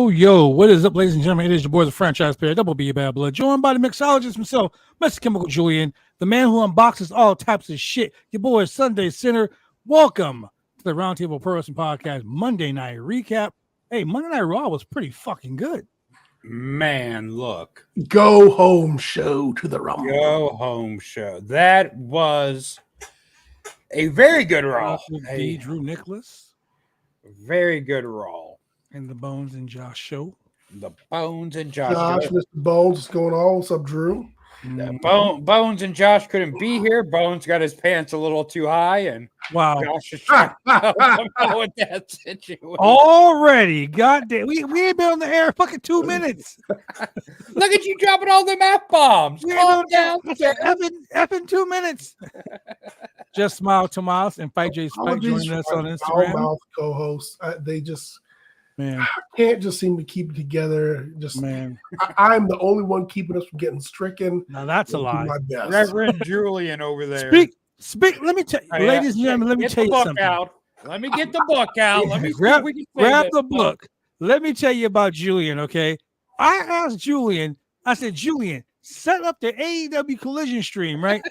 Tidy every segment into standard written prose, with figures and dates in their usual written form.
Yo, what is up, ladies and gentlemen? It is your boy, the franchise player, Double B Bad Blood, joined by the mixologist himself, Mr. Chemical Julian, the man who unboxes all types of shit. Your boy, Sunday Sinner. Welcome to the Roundtable Pro Wrestling Podcast Monday Night Recap. Hey, Monday Night Raw was pretty fucking good. Man, look. Go home show to the Rumble. Go home show. That was a very good Raw. Drew Nicholas. Very good Raw. And the Bones and Josh show. The Bones and Josh. Mr. Bones, what's going on? What's up, Drew? Bones and Josh couldn't be here. Bones got his pants a little too high, and wow, Josh is trying to know with that situation. Already, goddamn, we ain't been on the air fucking 2 minutes. Look at you dropping all them F-bombs. Calm down. Effing 2 minutes. Just Smile Tomas and Fight J's Fight joining us on Instagram. Mouth co-hosts, they just. Man, I can't just seem to keep it together. Just man, I'm the only one keeping us from getting stricken. Now that's a lie. My best. Reverend Julian over there. Speak. Let me tell you, ladies and gentlemen. Let me tell you something. Let me get the book out. Let me grab the book. Let me tell you about Julian. Okay, I asked Julian. I said, Julian, set up the AEW Collision stream, right?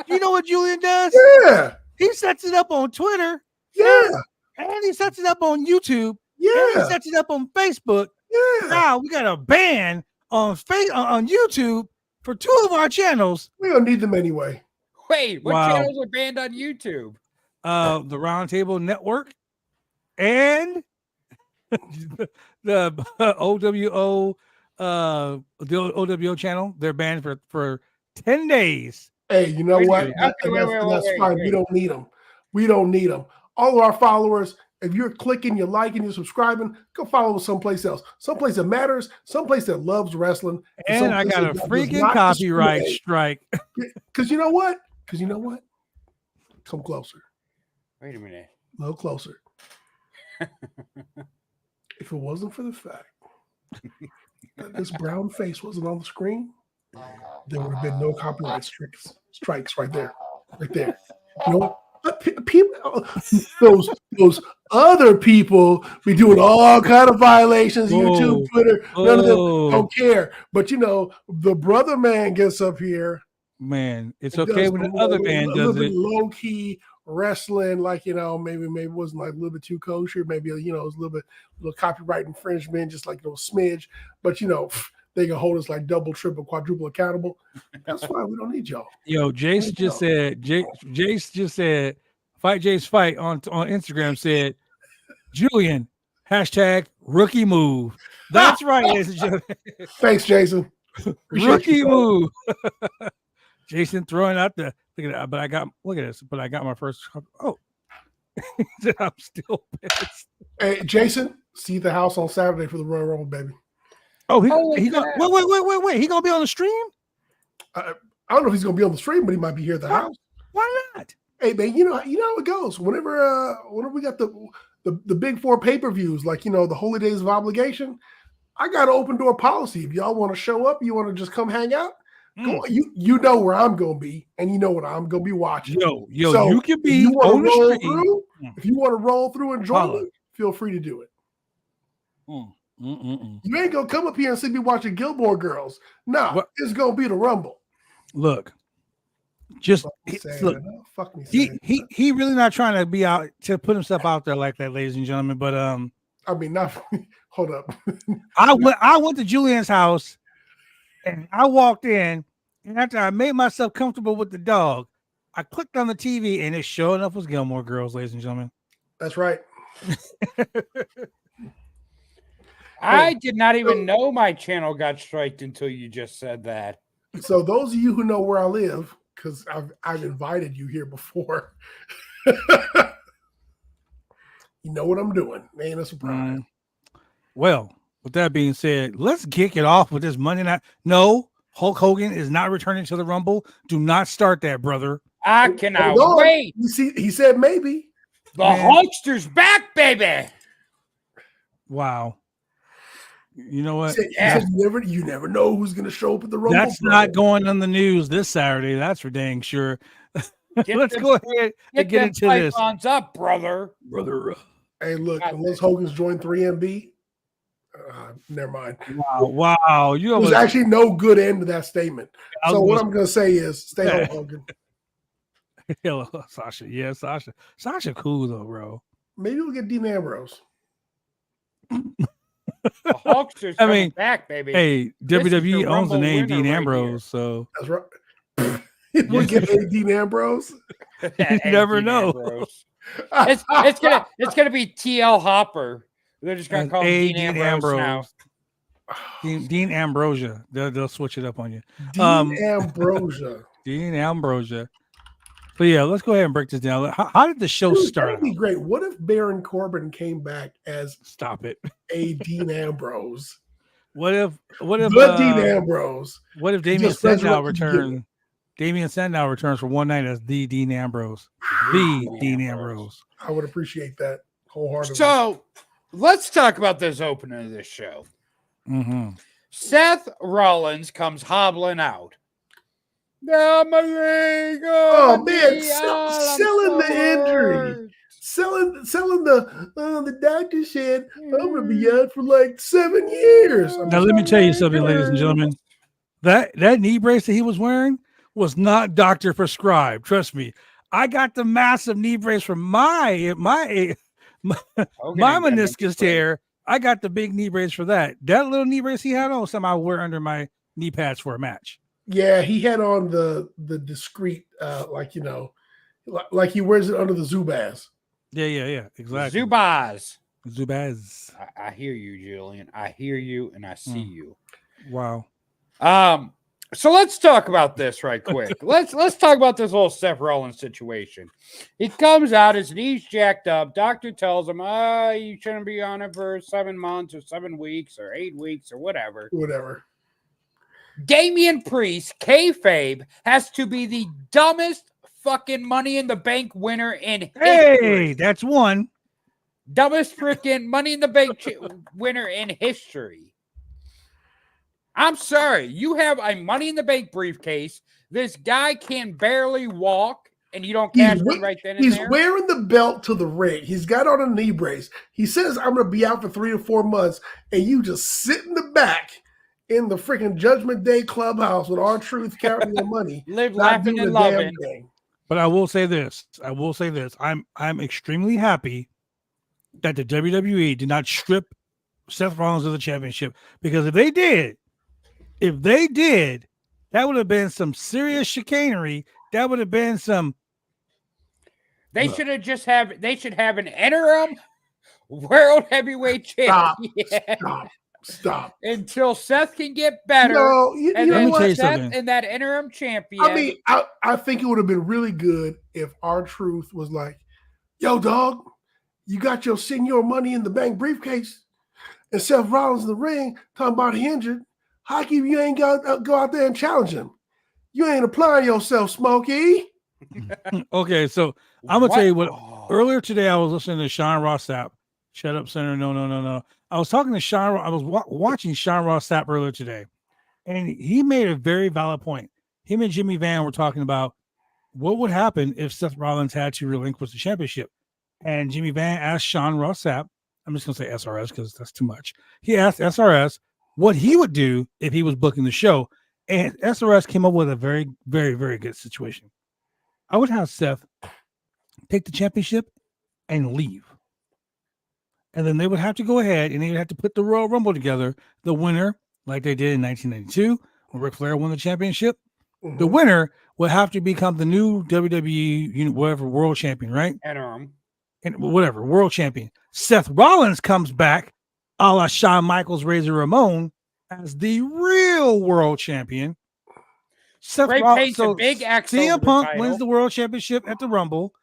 You know what Julian does? Yeah, he sets it up on Twitter. Yeah, and he sets it up on YouTube. Yeah, and he sets it up on Facebook. Yeah, now we got a ban on YouTube for 2 of our channels. We don't need them anyway. Wait, what channels are banned on YouTube? The Roundtable Network and the OWO the OWO channel. They're banned for 10 days. Hey, you know what? That's fine. We don't need them. We don't need them. All of our followers, if you're clicking, you're liking, you're subscribing, go follow us someplace else. Someplace that matters, someplace that loves wrestling. And I got a freaking copyright strike. Because you know what? Come closer. Wait a minute. A little closer. If it wasn't for the fact that this brown face wasn't on the screen, there would have been no copyright strikes right there. Right there. You know what? People, those other people be doing all kind of violations, YouTube, Twitter, none of them don't care. But you know, the brother man gets up here. Man, it's okay when the other man does it. Low key wrestling, like maybe it wasn't like a little bit too kosher. Maybe it was a little copyright infringement, just like a little smidge. But they can hold us like double, triple, quadruple accountable. That's why we don't need y'all. Yo, Jace just said, Fight Jay's Fight on Instagram said, Julian, #rookie move. That's right, ladies and gentlemen. Thanks, Jason. Rookie move. Jason throwing out the look at that, but I got my first. Oh, I'm still pissed. Hey, Jason, see the house on Saturday for the Royal Rumble, baby. Oh, he gonna wait. He gonna be on the stream? I don't know if he's gonna be on the stream, but he might be here at the house. Why not? Hey, man, you know how it goes. Whenever we got the big 4 pay-per-views, like the Holy Days of Obligation, I got an open door policy. If y'all want to show up, you want to just come hang out. Go on. You know where I'm gonna be, and you know what I'm gonna be watching. So you can be on the stream. If you want to roll through and join me, feel free to do it. You ain't gonna come up here and see me watching Gilmore Girls. No, it's gonna be the Rumble. Look, just look. He really not trying to be out to put himself out there like that, ladies and gentlemen. But I mean, not hold up. I went to Julian's house and I walked in, and after I made myself comfortable with the dog, I clicked on the TV and it sure enough was Gilmore Girls, ladies and gentlemen. That's right. I did not even know my channel got striked until you just said that. So those of you who know where I live, because I've invited you here before, you know what I'm doing. Ain't a surprise. Well, with that being said, let's kick it off with this Monday night. No, Hulk Hogan is not returning to the Rumble. Do not start that, brother. I cannot wait. You see, he said maybe. The Hulkster's back, baby. Wow. You know what? He said you never know who's going to show up at the Rumble. That's not going on the news this Saturday. That's for dang sure. Let's go ahead and get into this. Up, brother. Hey, look, unless Hogan's joined 3MB, never mind. Wow. There's actually no good end to that statement. So what I'm going to say is stay home, Hogan. Hello, Sasha. Yeah, Sasha. Sasha cool, though, bro. Maybe we'll get Dean Ambrose. The Hulkster's coming back, baby. Hey, WWE owns the name Dean Ambrose, so that's right. We'll get Dean Ambrose. You never know. It's gonna be TL Hopper. They're just gonna call him Dean Ambrose now. Dean Ambrosia. They'll switch it up on you. Dean Ambrosia. But yeah, let's go ahead and break this down. How did the show start? That'd be great. What if Baron Corbin came back as a Dean Ambrose? What if Dean Ambrose? What if Damian Sandow returns? Damian Sandow returns for one night as the Dean Ambrose. Dean Ambrose. I would appreciate that wholeheartedly. So let's talk about this opening of this show. Mm-hmm. Seth Rollins comes hobbling out. Oh man, selling the injury, selling the doctor said I'm gonna be out for like 7 years. Now let me tell you something, ladies and gentlemen. That knee brace that he was wearing was not doctor prescribed. Trust me. I got the massive knee brace from my meniscus tear. I got the big knee brace for that. That little knee brace he had on, somehow wear under my knee pads for a match. Yeah, he had on the discreet, like he wears it under the Zubaz. Yeah, exactly. Zubaz. I hear you, Julian. I hear you, and I see you. Wow. So let's talk about this right quick. let's talk about this whole Seth Rollins situation. He comes out, his knees jacked up. Doctor tells him, you shouldn't be on it for 7 months or 7 weeks or 8 weeks or whatever. Damian Priest, kayfabe, has to be the dumbest fucking Money in the Bank winner in history. Hey, that's one. Dumbest freaking Money in the Bank winner in history. I'm sorry. You have a Money in the Bank briefcase. This guy can barely walk, and you don't cash it right then and there. He's wearing the belt to the ring. He's got on a knee brace. He says, I'm going to be out for 3 to 4 months, and you just sit in the back in the freaking Judgment Day clubhouse with R-Truth counting your money. Live laughing and loving. But I will say this. I'm extremely happy that the WWE did not strip Seth Rollins of the championship, because if they did, that would have been some serious chicanery. That would have been some. They should have an interim world heavyweight champion. Stop. Until Seth can get better. No, and then Seth and that interim champion. I mean, I think it would have been really good if R-Truth was like, yo, dog, you got your senior Money in the Bank briefcase, and Seth Rollins in the ring talking about he injured. How come you ain't go out there and challenge him? You ain't applying yourself, Smokey. Okay, so I'm going to tell you what. Earlier today, I was listening to Sean Ross Sapp. Shut up, Senator. No. I was talking to Sean. I was watching Sean Ross Sapp earlier today, and he made a very valid point. Him and Jimmy Van were talking about what would happen if Seth Rollins had to relinquish the championship. And Jimmy Van asked Sean Ross Sapp, I'm just going to say SRS because that's too much. He asked SRS what he would do if he was booking the show. And SRS came up with a very, very, very good situation. I would have Seth take the championship and leave. and then they would have to go ahead and they would have to put the Royal Rumble together. The winner, like they did in 1992 when Ric Flair won the championship, the winner would have to become the new WWE whatever world champion, right? Interim. And whatever world champion. Seth Rollins comes back, a la Shawn Michaels, Razor Ramon, as the real world champion. Seth Rollins, a big X CM Punk wins the world championship at the Rumble.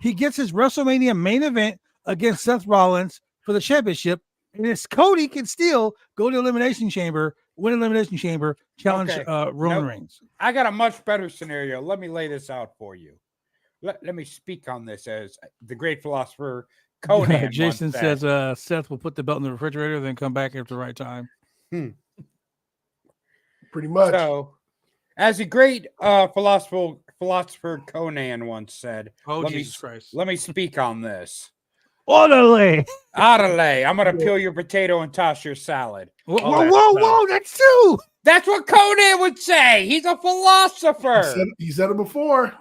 He gets his WrestleMania main event against Seth Rollins for the championship, and it's Cody can still go to Elimination Chamber, win Elimination Chamber, challenge Roman Reigns. I got a much better scenario. Let me lay this out for you. Let me speak on this as the great philosopher Conan. Jason says Seth will put the belt in the refrigerator, then come back at the right time. Pretty much. So, as a great philosopher Conan once said, Jesus Christ. Let me speak on this. Orderly. I'm going to peel your potato and toss your salad. Whoa, that's two. That's what Conan would say. He's a philosopher. He said it before.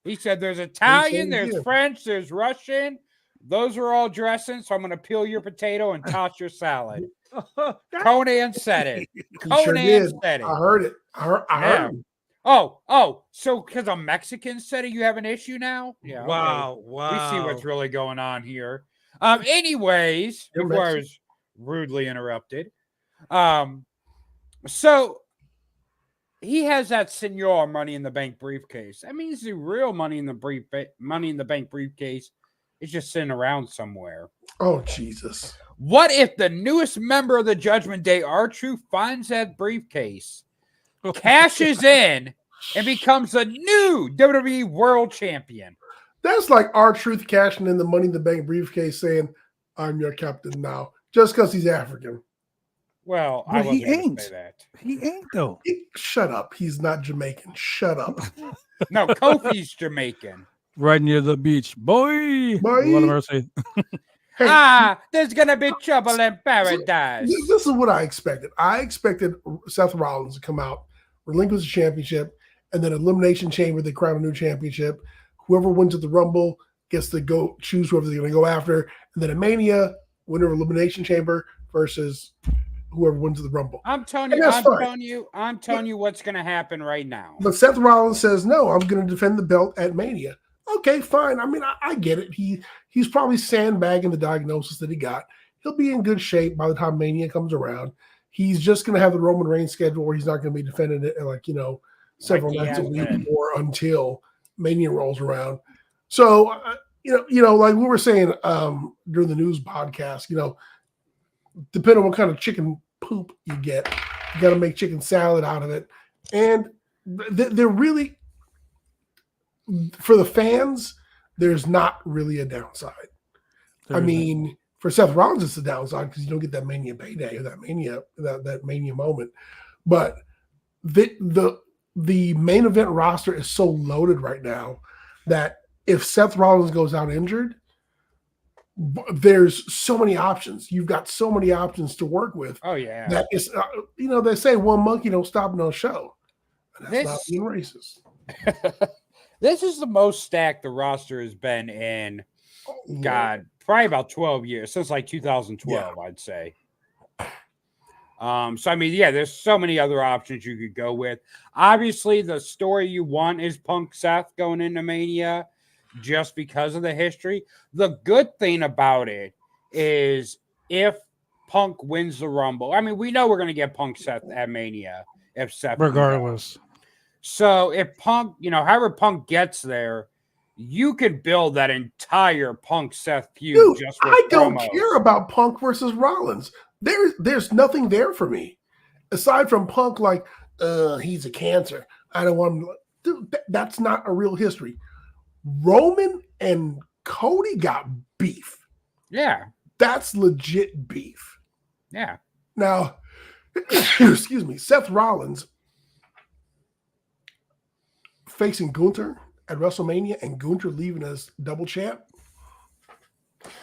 He said there's Italian, there's French, there's Russian. Those are all dressing, so I'm going to peel your potato and toss your salad. Conan said it. Conan said it. I heard it. I heard it. Oh, so because a Mexican said it, you have an issue now? Yeah. Wow. Okay. We see what's really going on here. Anyways, before I was rudely interrupted. So he has that Senor Money in the Bank briefcase. That means the real Money in the Bank briefcase is just sitting around somewhere. Oh, Jesus. What if the newest member of the Judgment Day, R-Truth, finds that briefcase, cashes in, and becomes the new WWE World Champion? That's like R-Truth cashing in the Money in the Bank briefcase saying, I'm your captain now, just because he's African. Well, I wasn't going to say that. He ain't, though. Shut up. He's not Jamaican. Shut up. No, Kofi's Jamaican. Right near the beach. Boy. A lot of mercy. Hey, there's going to be trouble in paradise. This is what I expected. I expected Seth Rollins to come out, relinquish the championship, and then Elimination Chamber, they crown a new championship. Whoever wins at the Rumble gets to go choose whoever they're going to go after. And then at Mania, winner of Elimination Chamber versus whoever wins the Rumble. I'm telling you what's going to happen right now. But Seth Rollins says, no, I'm going to defend the belt at Mania. Okay, fine. I mean, I get it. He's probably sandbagging the diagnosis that he got. He'll be in good shape by the time Mania comes around. He's just going to have the Roman Reigns schedule where he's not going to be defending it several nights a week or until Mania rolls around. So, like we were saying during the news podcast, depending on what kind of chicken poop you get, you got to make chicken salad out of it. And they're really, for the fans, there's not really a downside. I mean, for Seth Rollins, it's a downside because you don't get that Mania payday or that Mania moment. But the main event roster is so loaded right now that if Seth Rollins goes out injured, there's so many options. You've got so many options to work with. Oh yeah. That is, they say one monkey don't stop no show. And that's not being racist. This is the most stacked the roster has been in, probably about 12 years, since like 2012, I'd say. So, I mean, there's so many other options you could go with. Obviously, the story you want is Punk Seth going into Mania just because of the history. The good thing about it is if Punk wins the Rumble, I mean, we know we're going to get Punk Seth at Mania if Seth regardless. So if Punk, however Punk gets there, you could build that entire Punk Seth feud. Dude, just with I don't care about Punk versus Rollins. There's nothing there for me aside from Punk. Like, he's a cancer. I don't want him. Dude, that's not a real history. Roman and Cody got beef. Yeah, that's legit beef. Yeah. Now, excuse me, Seth Rollins facing Gunther at WrestleMania and Gunther leaving as double champ.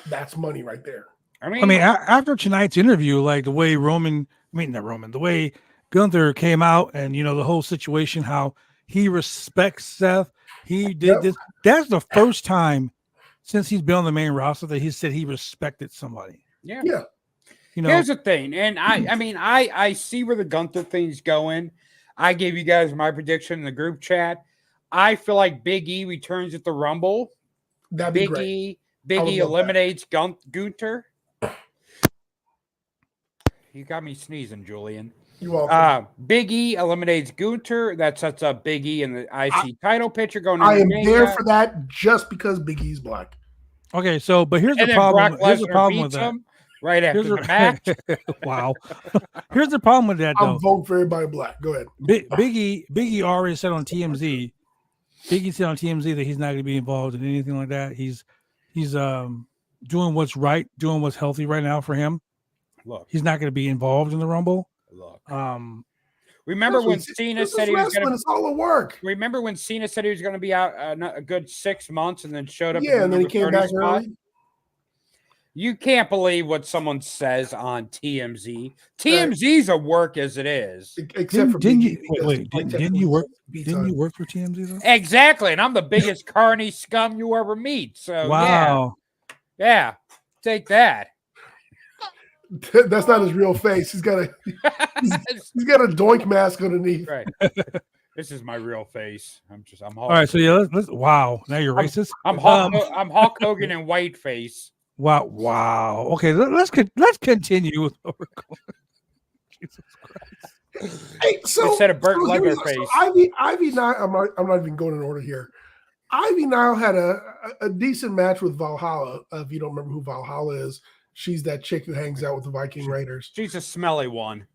That's money right there. I mean, after tonight's interview, like the way the way Gunther came out and, the whole situation, how he respects Seth. He did this. That's the first time since he's been on the main roster that he said he respected somebody. Yeah. You know, Here's the thing, and I see where the Gunther thing's going. I gave you guys my prediction in the group chat. I feel like Big E returns at the Rumble. That'd be great. Big I would E love that. eliminates Gunther. You got me sneezing, Julian. You're welcome. Big E eliminates Gunther. That sets up Big E in the IC title picture going I into am Mania. there for that just because Big E's black. okay, so but here's the And then problem. Brock Here's the Lesnar problem with beats that. him right after Here's the match. wow. Here's the problem with that I'm though. voting for everybody black. Go ahead. Big E already said on TMZ. Big E said on TMZ that he's not going to be involved in anything like that. He's doing what's right, doing what's healthy right now for him. Look, he's not going to be involved in the Rumble. Look. Remember when Cena said he was going to? It's all a work. Remember when Cena said he was going to be out a good 6 months and then showed up? Yeah, and then he came back spot? early. You can't believe what someone says on TMZ. TMZ's a work as it is. Except for didn't Big you E, wait? Didn't you work? Didn't you work for TMZ though? Exactly, and I'm the biggest carny scum you ever meet. So wow, yeah, take that. That's not his real face. He's got a doink mask underneath. Right. This is my real face. I'm Hulk. All right, so yeah, let's wow. Now you're racist. I'm Hulk Hogan in white face. Wow. Okay, let's continue with what we're going. Jesus Christ. Hey, so instead of Burt Leatherface, Ivy Nile. I'm not even going in order here. Ivy Nile had a decent match with Valhalla. If you don't remember who Valhalla is, she's that chick who hangs out with the Viking Raiders. She's a smelly one.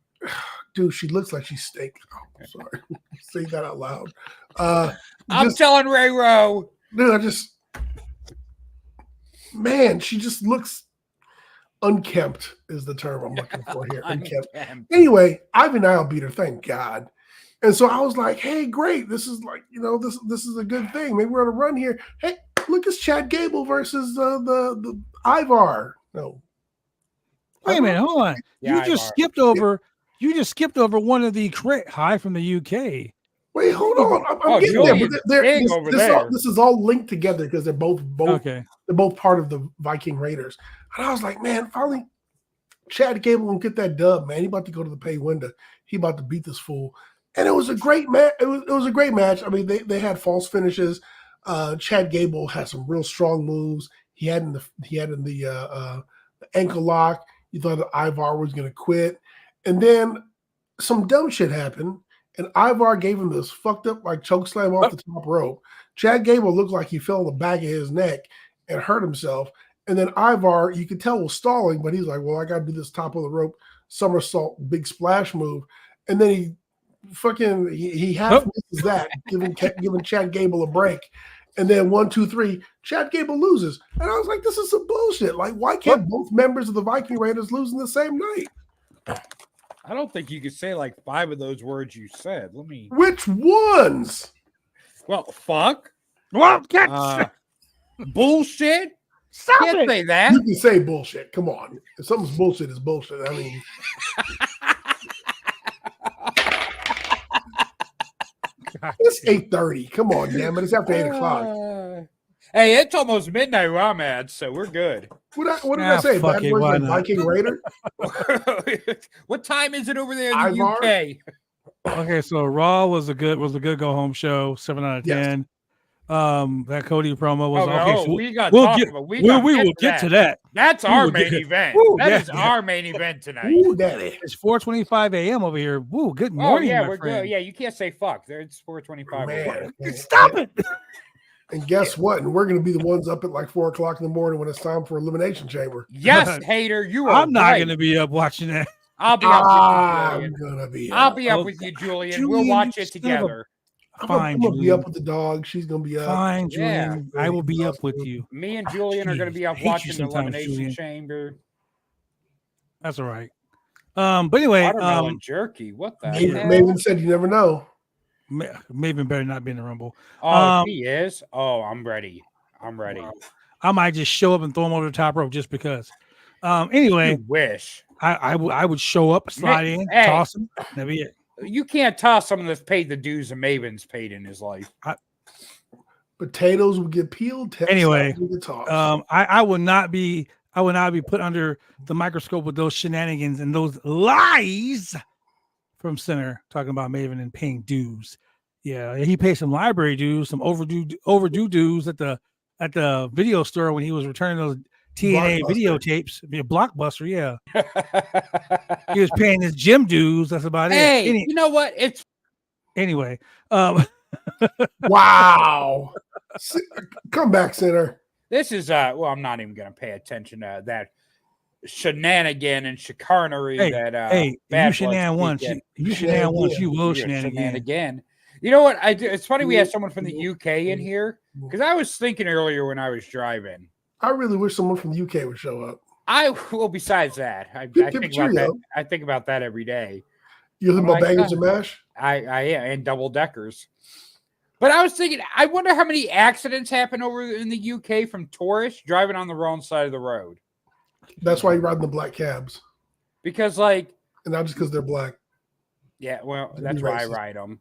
Dude, she looks like she's steak. Oh, sorry. Say that out loud. I'm telling Ray Rowe. Dude, man, she just looks unkempt is the term I'm looking for here. Unkempt. Anyway, Ivy Nile beat her, thank God. And so I was like, hey, great. This is like, this is a good thing. Maybe we're on a run here. Hey, look, it's Chad Gable versus the Ivar. No. Wait a minute, hold on. Yeah, you just skipped over one of the hi from the UK. Wait, hold on. I'm getting there. This is all linked together because they're both okay. They're both part of the Viking Raiders. And I was like, man, finally Chad Gable won't get that dub, man. He about to go to the pay window. He about to beat this fool. And it was a great match. It was a great match. I mean, they had false finishes. Chad Gable had some real strong moves. He had in the ankle lock. You thought that Ivar was going to quit. And then some dumb shit happened. And Ivar gave him this fucked up like choke slam off the top rope. Chad Gable looked like he fell on the back of his neck and hurt himself. And then Ivar, you could tell, was stalling, but he's like, well, I got to do this top of the rope somersault big splash move. And then he half misses that, giving Chad Gable a break. And then 1, 2, 3, Chad Gable loses. And I was like, this is some bullshit. Like, why can't both members of the Viking Raiders lose in the same night? I don't think you could say like 5 of those words you said. Which ones? Well, fuck. Well, bullshit. Can't say that. You can say bullshit. Come on. If something's bullshit, it's bullshit. I mean, it's 8:30. Come on, damn it. It's after 8 o'clock. Hey, it's almost midnight where I'm at, so we're good. What did I say? Bad words like Viking Raider? What time is it over there in the UK? Okay, so Raw was a good go home show, 7 out of 10. That Cody promo was okay. So we will get to that. That's our main event. That is our main event tonight. Ooh, daddy. It's 4:25 a.m. over here. Woo, good morning. Oh, yeah, we're good. Yeah, you can't say fuck. It's 4:25. Man, stop it. And guess what? And we're going to be the ones up at like 4 o'clock in the morning when it's time for Elimination Chamber. Yes, hater. You are. I'm not going to be up watching that. I'll be up with you, Julian. I'll be up with you, Julian. We'll watch it together. I'm going to be up with the dog. She's going to be up. Fine, Julian. Yeah. I will be up with you. Me and Julian are going to be up watching the Elimination Chamber. That's all right. But anyway. Watermelon jerky. What the hell? Maven said you never know. Maven better not be in the Rumble. Oh, he is? Oh, I'm ready. I might just show up and throw him over the top rope just because. Anyway. You wish. I would show up, slide in, toss him. That'd be it. You can't toss someone that's paid the dues that Maven's paid in his life. Potatoes will get peeled. Anyway, I will not be I would not be put under the microscope with those shenanigans and those lies from Center talking about Maven and paying dues. Yeah, he paid some library dues, some overdue dues at the video store when he was returning those TNA videotapes. Be a Blockbuster, yeah. He was paying his gym dues. That's about it. Hey, you know what? It's anyway. Wow. Come back, Center. This is well, I'm not even going to pay attention to that shenanigan and chicanery that you Bad shenan once, you will shenan again. You know what? It's funny we have someone from the UK in here because I was thinking earlier when I was driving. I really wish someone from the UK would show up. Besides that, I think about that. I think about that every day. You think about bangers and mash? I and double deckers. But I was thinking, I wonder how many accidents happen over in the UK from tourists driving on the wrong side of the road. That's why you ride in the black cabs. Because, and not just because they're black. Yeah, well, that's why I ride them.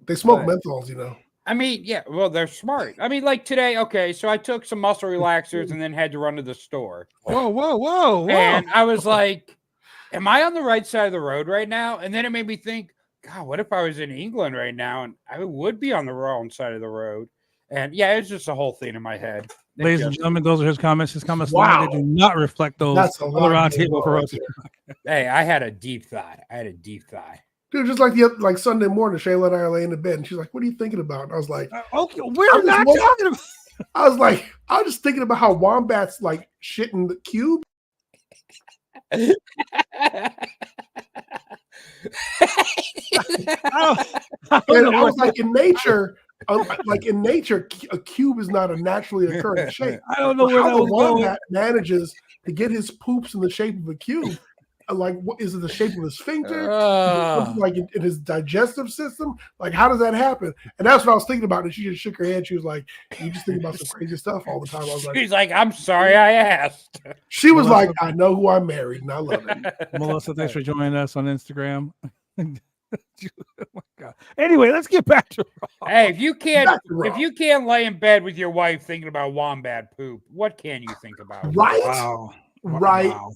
They smoke menthols, you know. I mean, yeah, well, they're smart. I mean, like today, okay, so I took some muscle relaxers and then had to run to the store. Whoa. And I was like, am I on the right side of the road right now? And then it made me think, God, what if I was in England right now and I would be on the wrong side of the road? And yeah, it's just a whole thing in my head. Ladies and gentlemen, those are his comments. His comments wow. They do not reflect those on the Roundtable for us. Hey, I had a deep thought. Dude, just like Sunday morning, Shayla and I are laying in bed, and she's like, "What are you thinking about?" And I was like, "Okay, we're not talking about." I was just thinking about how wombats like shit in the cube. I was like, in nature, a cube is not a naturally occurring shape. I don't know where that was going. Wombat manages to get his poops in the shape of a cube. Like, what is it? The shape of his sphincter? Like in his digestive system? Like, how does that happen? And that's what I was thinking about. And she just shook her head. She was like, "You just think about some crazy stuff all the time." I was like, "She's like, I'm sorry, I asked." She was like, "I know who I married, and I love it." Melissa, thanks for joining us on Instagram. Oh my God. Anyway, let's get back to Raw. Hey, if you can't lay in bed with your wife thinking about wombat poop, what can you think about? Right. Wow. Right. Wow.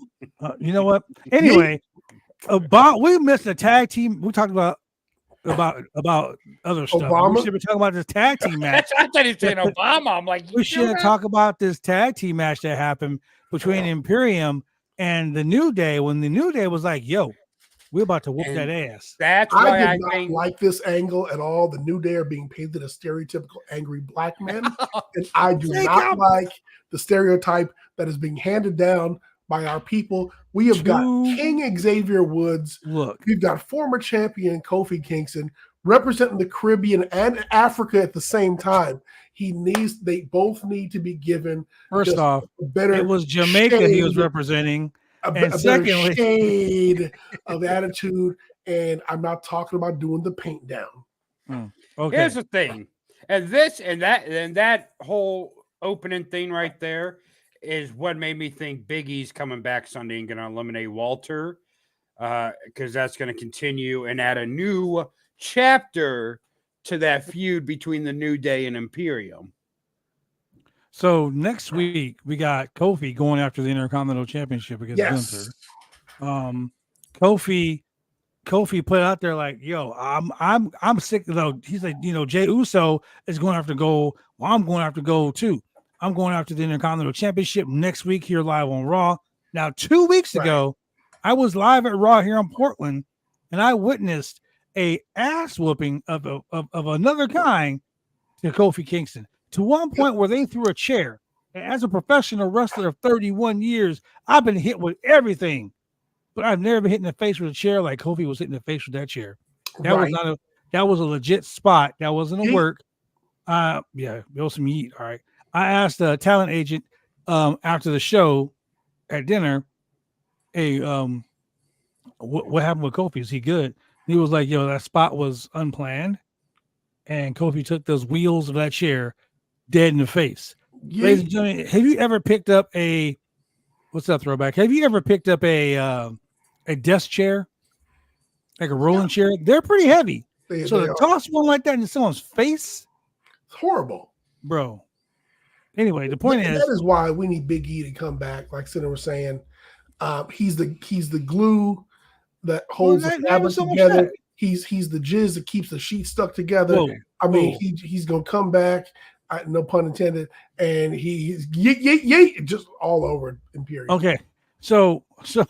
You know what? Anyway, we missed a tag team. We talked about other stuff. Obama? We should be talking about this tag team match. I thought he was saying Obama. I'm like, we should talk about this tag team match that happened between Imperium and the New Day when the New Day was like, "Yo, we're about to whoop that ass." That's why I did not like this angle at all. The New Day are being painted as stereotypical angry black men, and I do not like the stereotype that is being handed down by our people. We have got King Xavier Woods. Look, we've got former champion Kofi Kingston representing the Caribbean and Africa at the same time. They both need to be given. First off, better. It was Jamaica he was representing. And secondly, shade of attitude, and I'm not talking about doing the paint down. Okay. Here's the thing, and that whole opening thing right there is what made me think Big E's coming back Sunday and going to eliminate Walter, because that's going to continue and add a new chapter to that feud between the New Day and Imperium. So next week we got Kofi going after the Intercontinental Championship against Gunther. Kofi put out there like, "Yo, I'm sick though." He's like, Jey Uso is going after gold. Well, I'm going after gold too. I'm going after the Intercontinental Championship next week here live on Raw. Now, 2 weeks ago, I was live at Raw here in Portland, and I witnessed a ass whooping of another kind to Kofi Kingston. To one point where they threw a chair. And as a professional wrestler of 31 years, I've been hit with everything, but I've never been hit in the face with a chair like Kofi was hit in the face with that chair. That was a legit spot. That wasn't a work. Yeah, it was some yeet. All right. I asked a talent agent after the show at dinner, "Hey, what happened with Kofi? Is he good?" And he was like, "Yo, that spot was unplanned, and Kofi took those wheels of that chair dead in the face." Yeah. Ladies and gentlemen, have you ever picked up what's up, throwback? Have you ever picked up a desk chair, like a rolling chair? They're pretty heavy. So to toss one like that in someone's face, it's horrible, bro. Anyway, the point is that is why we need Big E to come back. Like Senator was saying, he's the glue that holds the fabric together. He's the jizz that keeps the sheet stuck together. Whoa, I mean, he's gonna come back. No pun intended. And he's just all over Imperium. Okay, so I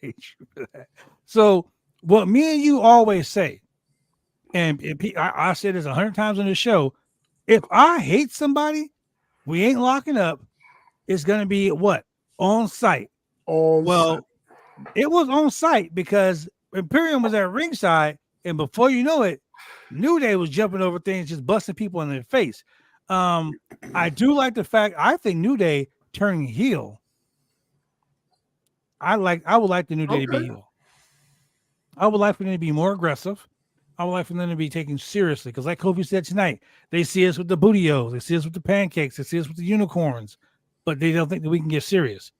hate you for that. So what me and you always say, and I said this 100 times on the show, if I hate somebody, we ain't locking up. It's gonna be what? On site. It was on site because Imperium was at ringside, and before you know it, New Day was jumping over things, just busting people in their face. I do like the fact I think New Day turning heel. I would like the New Day to be heel. I would like for them to be more aggressive. I would like for them to be taken seriously because, like Kofi said tonight, they see us with the booty-os, they see us with the pancakes, they see us with the unicorns, but they don't think that we can get serious.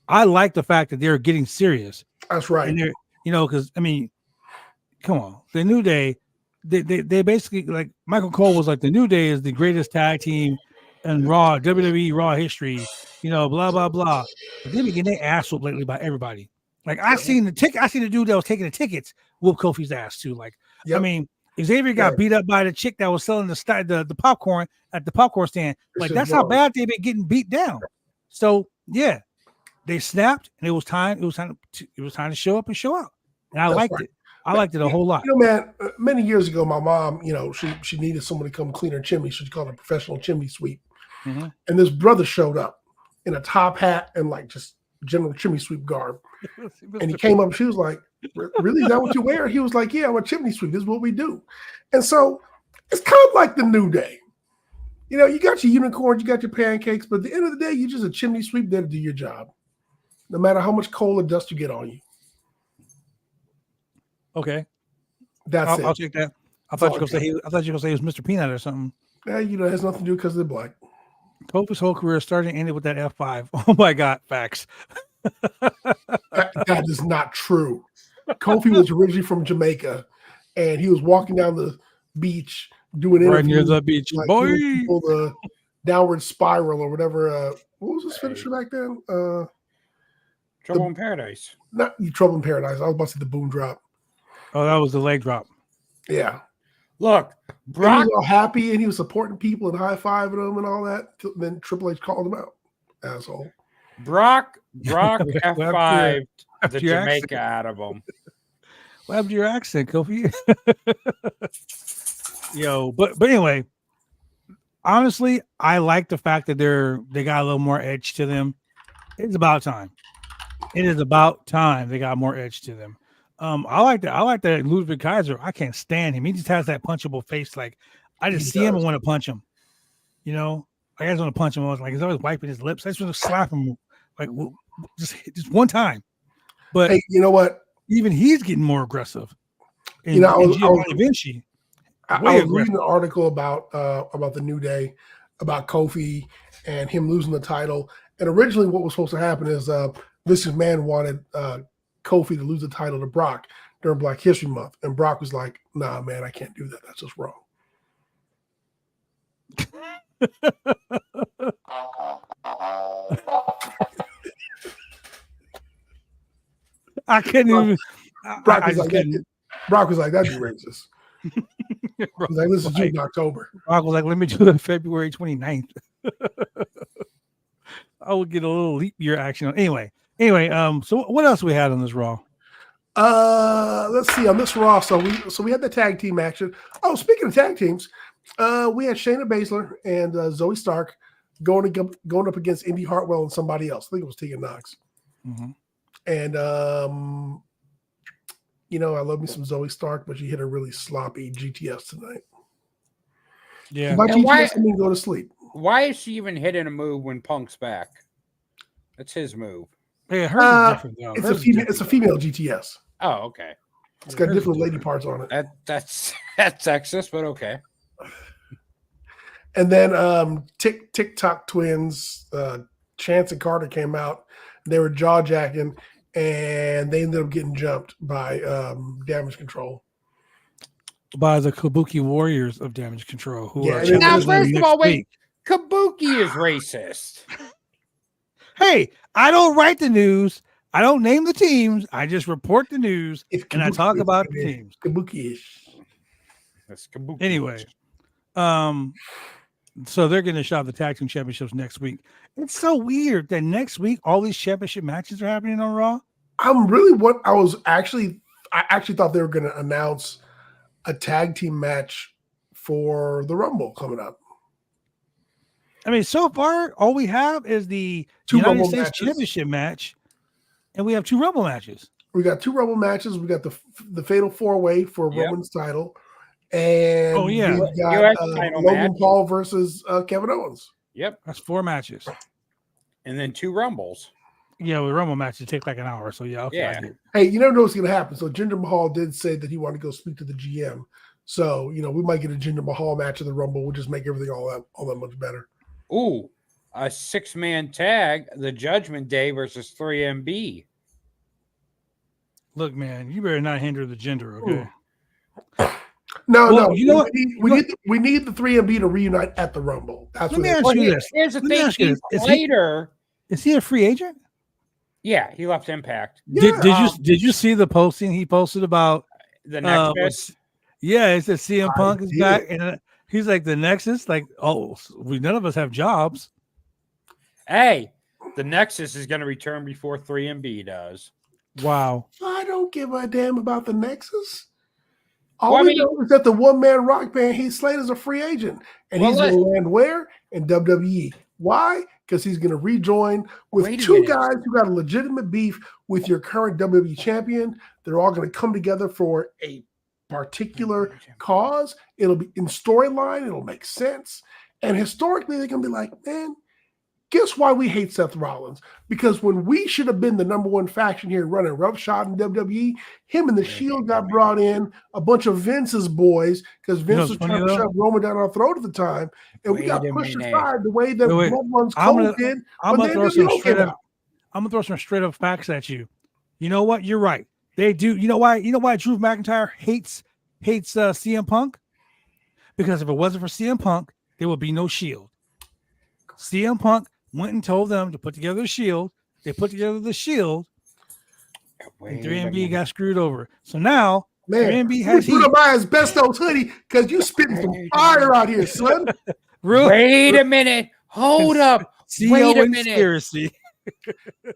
I like the fact that they're getting serious. That's right. And they're, because I mean, come on, the New Day, they basically, like Michael Cole was like, the New Day is the greatest tag team in Raw, WWE Raw history, blah blah blah. But they've been getting their ass whooped lately by everybody. Like I seen the dude that was taking the tickets whoop Kofi's ass too. Like, I mean, Xavier got beat up by the chick that was selling the popcorn at the popcorn stand. Like that's how bad they've been getting beat down. So yeah, they snapped, and it was time to show up and show out. And I liked it. I liked it a whole lot. Man, many years ago, my mom, she needed someone to come clean her chimney. So she called it a professional chimney sweep. Mm-hmm. And this brother showed up in a top hat and like just general chimney sweep garb. And he came up, she was like, really, is that what you wear? He was like, yeah, I'm a chimney sweep. This is what we do. And so it's kind of like the New Day. You got your unicorns, you got your pancakes, but at the end of the day, you're just a chimney sweep there to do your job. No matter how much coal or dust you get on you. Okay. That's it. I'll take that. I thought you were going to say he was Mr. Peanut or something. Yeah, it has nothing to do because they're black. Kofi's whole career started and ended with that F5. Oh my God, facts. that is not true. Kofi was originally from Jamaica, and he was walking down the beach doing interviews. Right near the beach, like, boy. The downward spiral or whatever. What was his finisher back then? Trouble in Paradise. Not Trouble in Paradise. I was about to say the boom drop. Oh, that was the leg drop. Yeah. Look, Brock was all happy and he was supporting people and high-fiving them and all that. Then Triple H called him out. Asshole. Brock F5 the Jamaica out of him. What happened to your accent, Kofi? But anyway, honestly, I like the fact that they got a little more edge to them. It's about time. It is about time they got more edge to them. I like that Ludwig Kaiser. I can't stand him. He just has that punchable face. Like I just see him and want to punch him. I just want to punch him. I was like, he's always wiping his lips. I just want to slap him, like just one time. But hey, you know what? Even he's getting more aggressive. I was reading an article about the New Day, about Kofi and him losing the title. And originally, what was supposed to happen is Vince McMahon wanted Kofi to lose the title to Brock during Black History Month, and Brock was like, "Nah, man, I can't do that. That's just wrong." I couldn't even. Brock was like, "That'd be racist." He's like, "This is due in October." Brock was like, "Let me do it February 29th." I would get a little leap year action. Anyway, so what else we had on this Raw? Let's see on this Raw. So we had the tag team action. Oh, speaking of tag teams, we had Shayna Baszler and Zoe Stark going up against Indy Hartwell and somebody else. I think it was Tegan Knox. Mm-hmm. And I love me some Zoe Stark, but she hit a really sloppy GTS tonight. Yeah. By GTS, I mean go to sleep. Why is she even hitting a move when Punk's back? That's his move. Yeah, hers is different though. It's a female GTS. Oh, okay. It's got different lady parts on it. That's sexist, but okay. And then TikTok twins, Chance and Carter came out. They were jaw jacking, and they ended up getting jumped by Damage Control. By the Kabuki Warriors of Damage Control, who are now, first of all, wait. Kabuki is racist. Hey, I don't write the news. I don't name the teams. I just report the news and I talk about the teams. Kabuki-ish. That's Kabuki. Anyway, so they're going to shop the tag team championships next week. It's so weird that next week all these championship matches are happening on Raw. I actually thought they were going to announce a tag team match for the Rumble coming up. I mean, so far all we have is the Two United Rumble States matches. Championship match, and we have 2 Rumble matches. We got 2 Rumble matches. We got the Fatal 4-Way for Yep. Roman's title, and Oh, yeah. we got US title Logan match. Paul versus Kevin Owens. Yep. That's 4 matches. And then 2 Rumbles. Yeah, with Rumble matches take like an hour. So yeah, okay. Yeah. I get it. Hey, you never know what's going to happen. So Jinder Mahal did say that he wanted to go speak to the GM. So we might get a Jinder Mahal match of the Rumble. We'll just make everything all that much better. Ooh, a 6-man tag, the Judgment Day versus 3MB. Look, man, you better not hinder the gender, okay? No. You know what? We need the 3MB to reunite at the Rumble. That's Let what me they- ask you this. Here's the Let me thing. ask you this. Is he- Later, Is he a free agent? yeah, he left Impact. Did you see the posting he posted about The Nexus. yeah, it said CM I Punk is did. back, and he's like the Nexus. Like, oh, none of us have jobs. Hey, the Nexus is going to return before 3MB does. Wow. I don't give a damn about the Nexus. All Well, I we mean- know is that the one-man rock band Heath Slater is a free agent, and Well, he's going to land where? In WWE. Why? Because he's going to rejoin with Wait a 2 minute. guys who got a legitimate beef with your current WWE champion. They're all going to come together for a particular cause. It'll be in storyline. It'll make sense. And historically, they're going to be like, man, guess why we hate Seth Rollins? Because when we should have been the number 1 faction here running roughshod in WWE, him and the Shield got brought in, a bunch of Vince's boys, because Vince was what's funny, trying to though? shove Roman down our throat at the time, and we Wait got a pushed minute. aside the way that Wait. Blood Runs I'm Cold gonna- did. I'm when gonna the throw some NWO straight came up. out. I'm gonna throw some straight up facts at you. You know what? You're right. They do. You know why? You know why Drew McIntyre hates CM Punk? Because if it wasn't for CM Punk, there would be no Shield. CM Punk went and told them to put together a Shield. They put together the Shield, and 3MB got screwed over. So now Man, 3MB you has put heat. him by his best old hoodie because you spitting some fire out here, son. Wait a minute. Hold up. Wait a minute. Conspiracy.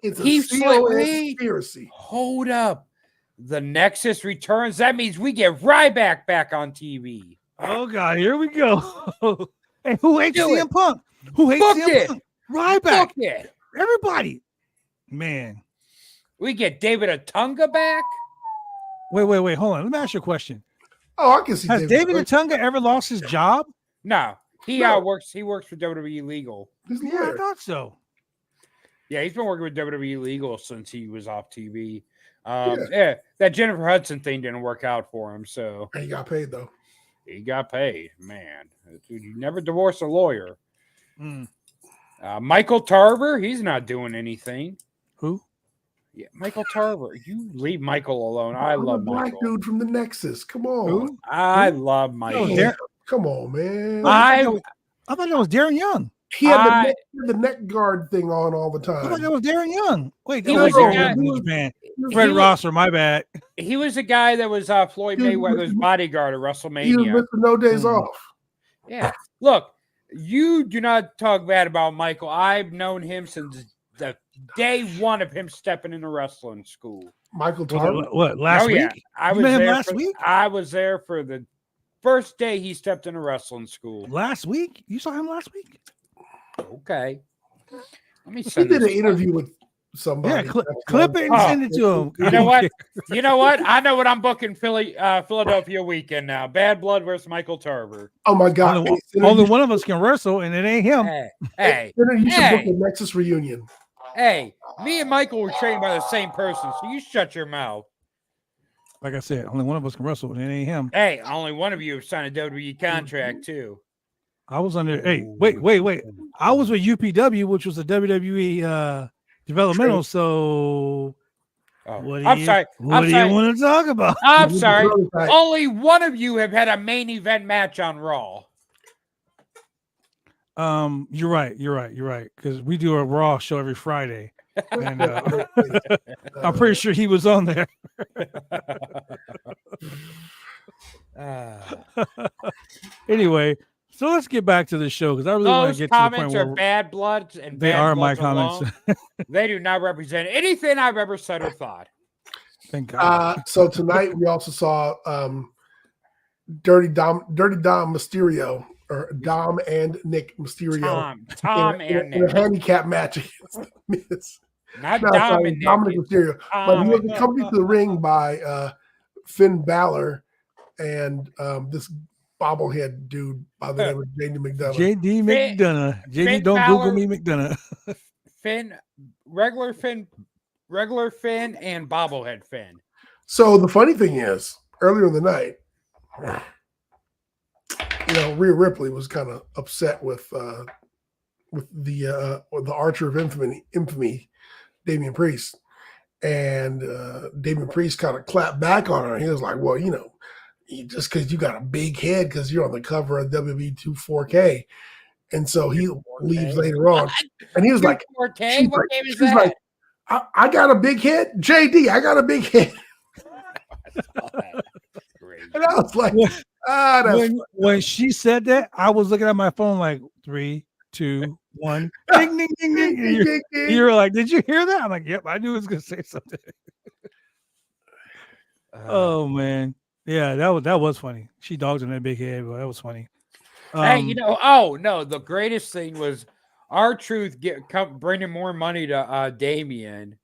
It's a He's CO like, wait. conspiracy. Hold up. The Nexus returns. That means we get Ryback back on TV. Oh God, here we go. And who hates Do CM it. Punk? Who hates Book CM it. Punk? Ryback. Book it. Everybody. Man. We get David Otunga back. Wait. Hold on. Let me ask you a question. Oh, I can see Has David Otunga. Otunga ever lost his job? No, he No. works. He works for WWE Legal. He's a Yeah, I lawyer. thought so. Yeah, he's been working with WWE Legal since he was off TV. Yeah, that Jennifer Hudson thing didn't work out for him, so And he got paid though. he got paid. Man, you never divorce a lawyer. Mm. Michael Tarver, he's not doing anything. Who? Yeah, Michael Tarver. You leave Michael alone. I I'm love a black Michael. dude from the Nexus. Come on. Who? I love Michael. No, Dar- Come on, man. I I thought that was Darren Young. he had I- the neck guard thing on all the I thought time. that was Darren Young. Wait, He that was was Darren a Young guy- in Japan. He Fred was- Rosser, my bad. he was the guy that was Floyd He was Mayweather's Mr. bodyguard at was WrestleMania. Mr. No Days Mm. Off. Yeah. Look, you do not talk bad about Michael. I've known him since the day 1 of him stepping into wrestling school. Michael Tarver. What, last week? Yeah. I You was met him there last for, week? I was there for the first day he stepped into wrestling school. Last week? You saw him last week? Okay. Let me He send did an this. interview with somebody. Yeah, clip it and Oh, send it to him. You know what? You know what? I know what I'm booking Philadelphia weekend now. Bad Blood versus Michael Tarver. Oh my God. Only, Hey, Senator, only you one of us can wrestle, and it ain't him. Hey, Senator, you should book Hey. a Nexus reunion. hey, me and Michael were trained by the same person, so you shut your mouth. Like I said, only one of us can wrestle, and it ain't him. Hey, only one of you have signed a WWE contract too. I was under. Hey, wait. I was with UPW, which was a WWE developmental. So Oh, what do I'm you, sorry. What I'm do sorry. you want to talk about? I'm sorry. Right. Only one of you have had a main event match on Raw. You're right. Because we do a Raw show every Friday, and I'm pretty sure he was on there. Anyway, so let's get back to the show because I really want Those to get to the point comments where are bad bloods, and they bad are my bloods comments. alone, they do not represent anything I've ever said or thought. Thank God. So tonight we also saw Dirty Dom Mysterio, or Dom and Nick Mysterio, Tom in and a Nick. handicap match against the Miz. Not No, Dom sorry, and Nick. Dominic it's Mysterio. Tom But he was and- accompanied to the ring by Finn Balor and this bobblehead dude by the name of JD McDonough. JD McDonough. JD, Finn don't Balor- Google me, McDonough. regular Finn, and bobblehead Finn. So the funny thing is, earlier in the night, Rhea Ripley was kind of upset with the Archer of Infamy, Damian Priest, and Damian Priest kind of clapped back on her. He was like, "Well, just because you got a big head because you're on the cover of WWE 24K," and so he leaves later on, and he was like, 4K? What game is she's that? like, I got a big head, JD. I got a big head, Great. and I was like, that's when she said that, I was looking at my phone like 3, 2, 1, ding, ding, ding, ding. You were like, "Did you hear that?" I'm like, "Yep, I knew it was gonna say something." Oh man, yeah, that was funny. She dogged in that big head, but that was funny. Hey, oh no, the greatest thing was R-Truth bringing more money to Damian,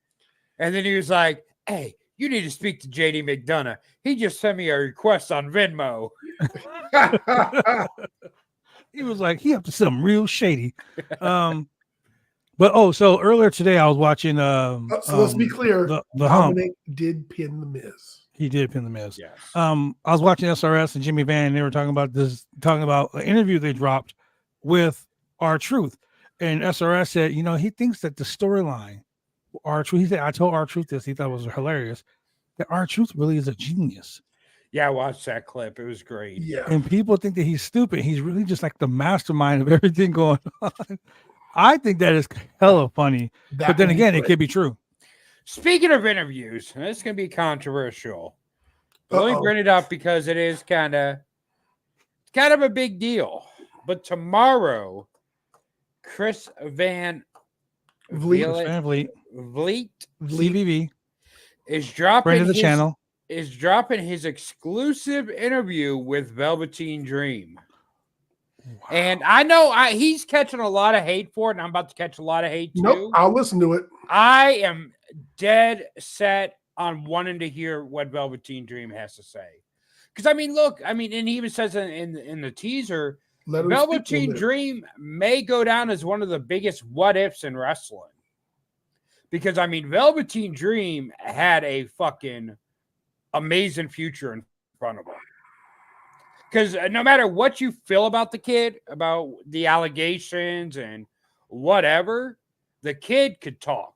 and then he was like, "Hey, you need to speak to JD McDonough. He just sent me a request on Venmo." He was like, he up to something real shady. So earlier today I was watching. So let's be clear. The Hump. Dominic did pin the Miz. He did pin the Miz. Yes. I was watching SRS and Jimmy Van, and they were talking about an interview they dropped with R-Truth, and SRS said, he thinks that the storyline, R-Truth. He said, I told R-Truth this. He thought it was hilarious. That R-Truth really is a genius. Yeah, I watched that clip. It was great. Yeah. And people think that he's stupid. He's really just like the mastermind of everything going on. I think that is hella funny. But then again, it could be true. Speaking of interviews, this is going to be controversial. Let me bring it up because it is kind of a big deal. But tomorrow, Chris Van Vliet CVV is dropping friend of the channel. Is dropping his exclusive interview with Velveteen Dream. Wow. And I know he's catching a lot of hate for it, and I'm about to catch a lot of hate too. Nope, I'll listen to it. I am dead set on wanting to hear what Velveteen Dream has to say. Because and he even says in the teaser, Velveteen Dream may go down as one of the biggest what ifs in wrestling. Because Velveteen Dream had a fucking amazing future in front of him. Because no matter what you feel about the kid, about the allegations and whatever, the kid could talk.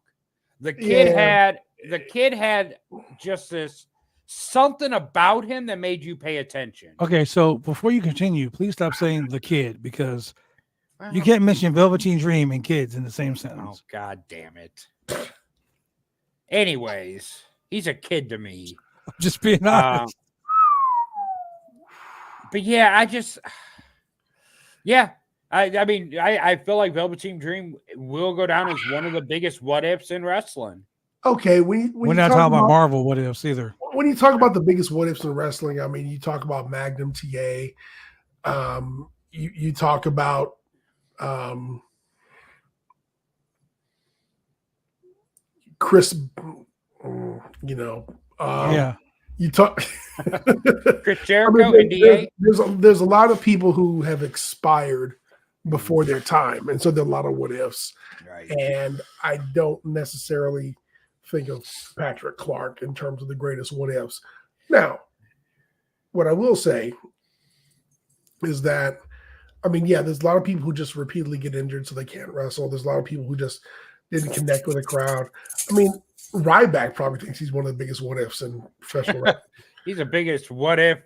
The kid had just this something about him that made you pay attention. Okay, so before you continue, please stop saying the kid because you can't mention Velveteen Dream and kids in the same sentence. Oh, God damn it. Anyways, he's a kid to me. Just being honest. But yeah, I feel like Velveteen Dream will go down as one of the biggest what ifs in wrestling. Okay, we're not talking about Marvel what ifs either. When you talk about the biggest what ifs in wrestling, you talk about Magnum TA. You talk about Chris. Yeah. You talk Chris Jericho, NDA. There's a lot of people who have expired before their time, and so there are a lot of what ifs. Right. And I don't necessarily think of Patrick Clark in terms of the greatest what ifs. Now, what I will say is that, there's a lot of people who just repeatedly get injured so they can't wrestle. There's a lot of people who just didn't connect with the crowd. Ryback probably thinks he's one of the biggest what ifs in professional wrestling. He's the biggest what if.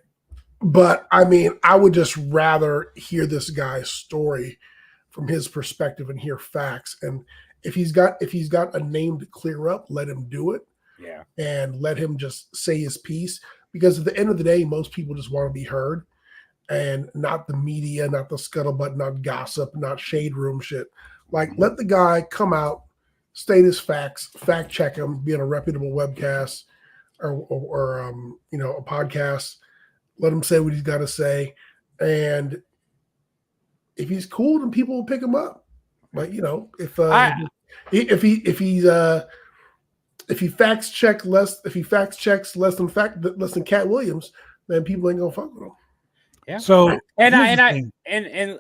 But I would just rather hear this guy's story from his perspective and hear facts. And if he's got a name to clear up, let him do it. Yeah. And let him just say his piece. Because at the end of the day, most people just want to be heard, and not the media, not the scuttlebutt, not gossip, not shade room shit. Like, let the guy come out, state his facts, fact check him, be on a reputable webcast or a podcast. Let him say what he's got to say, and if he's cool, then people will pick him up. But if he facts checks less than Cat Williams, then people ain't gonna fuck with him. Yeah. So and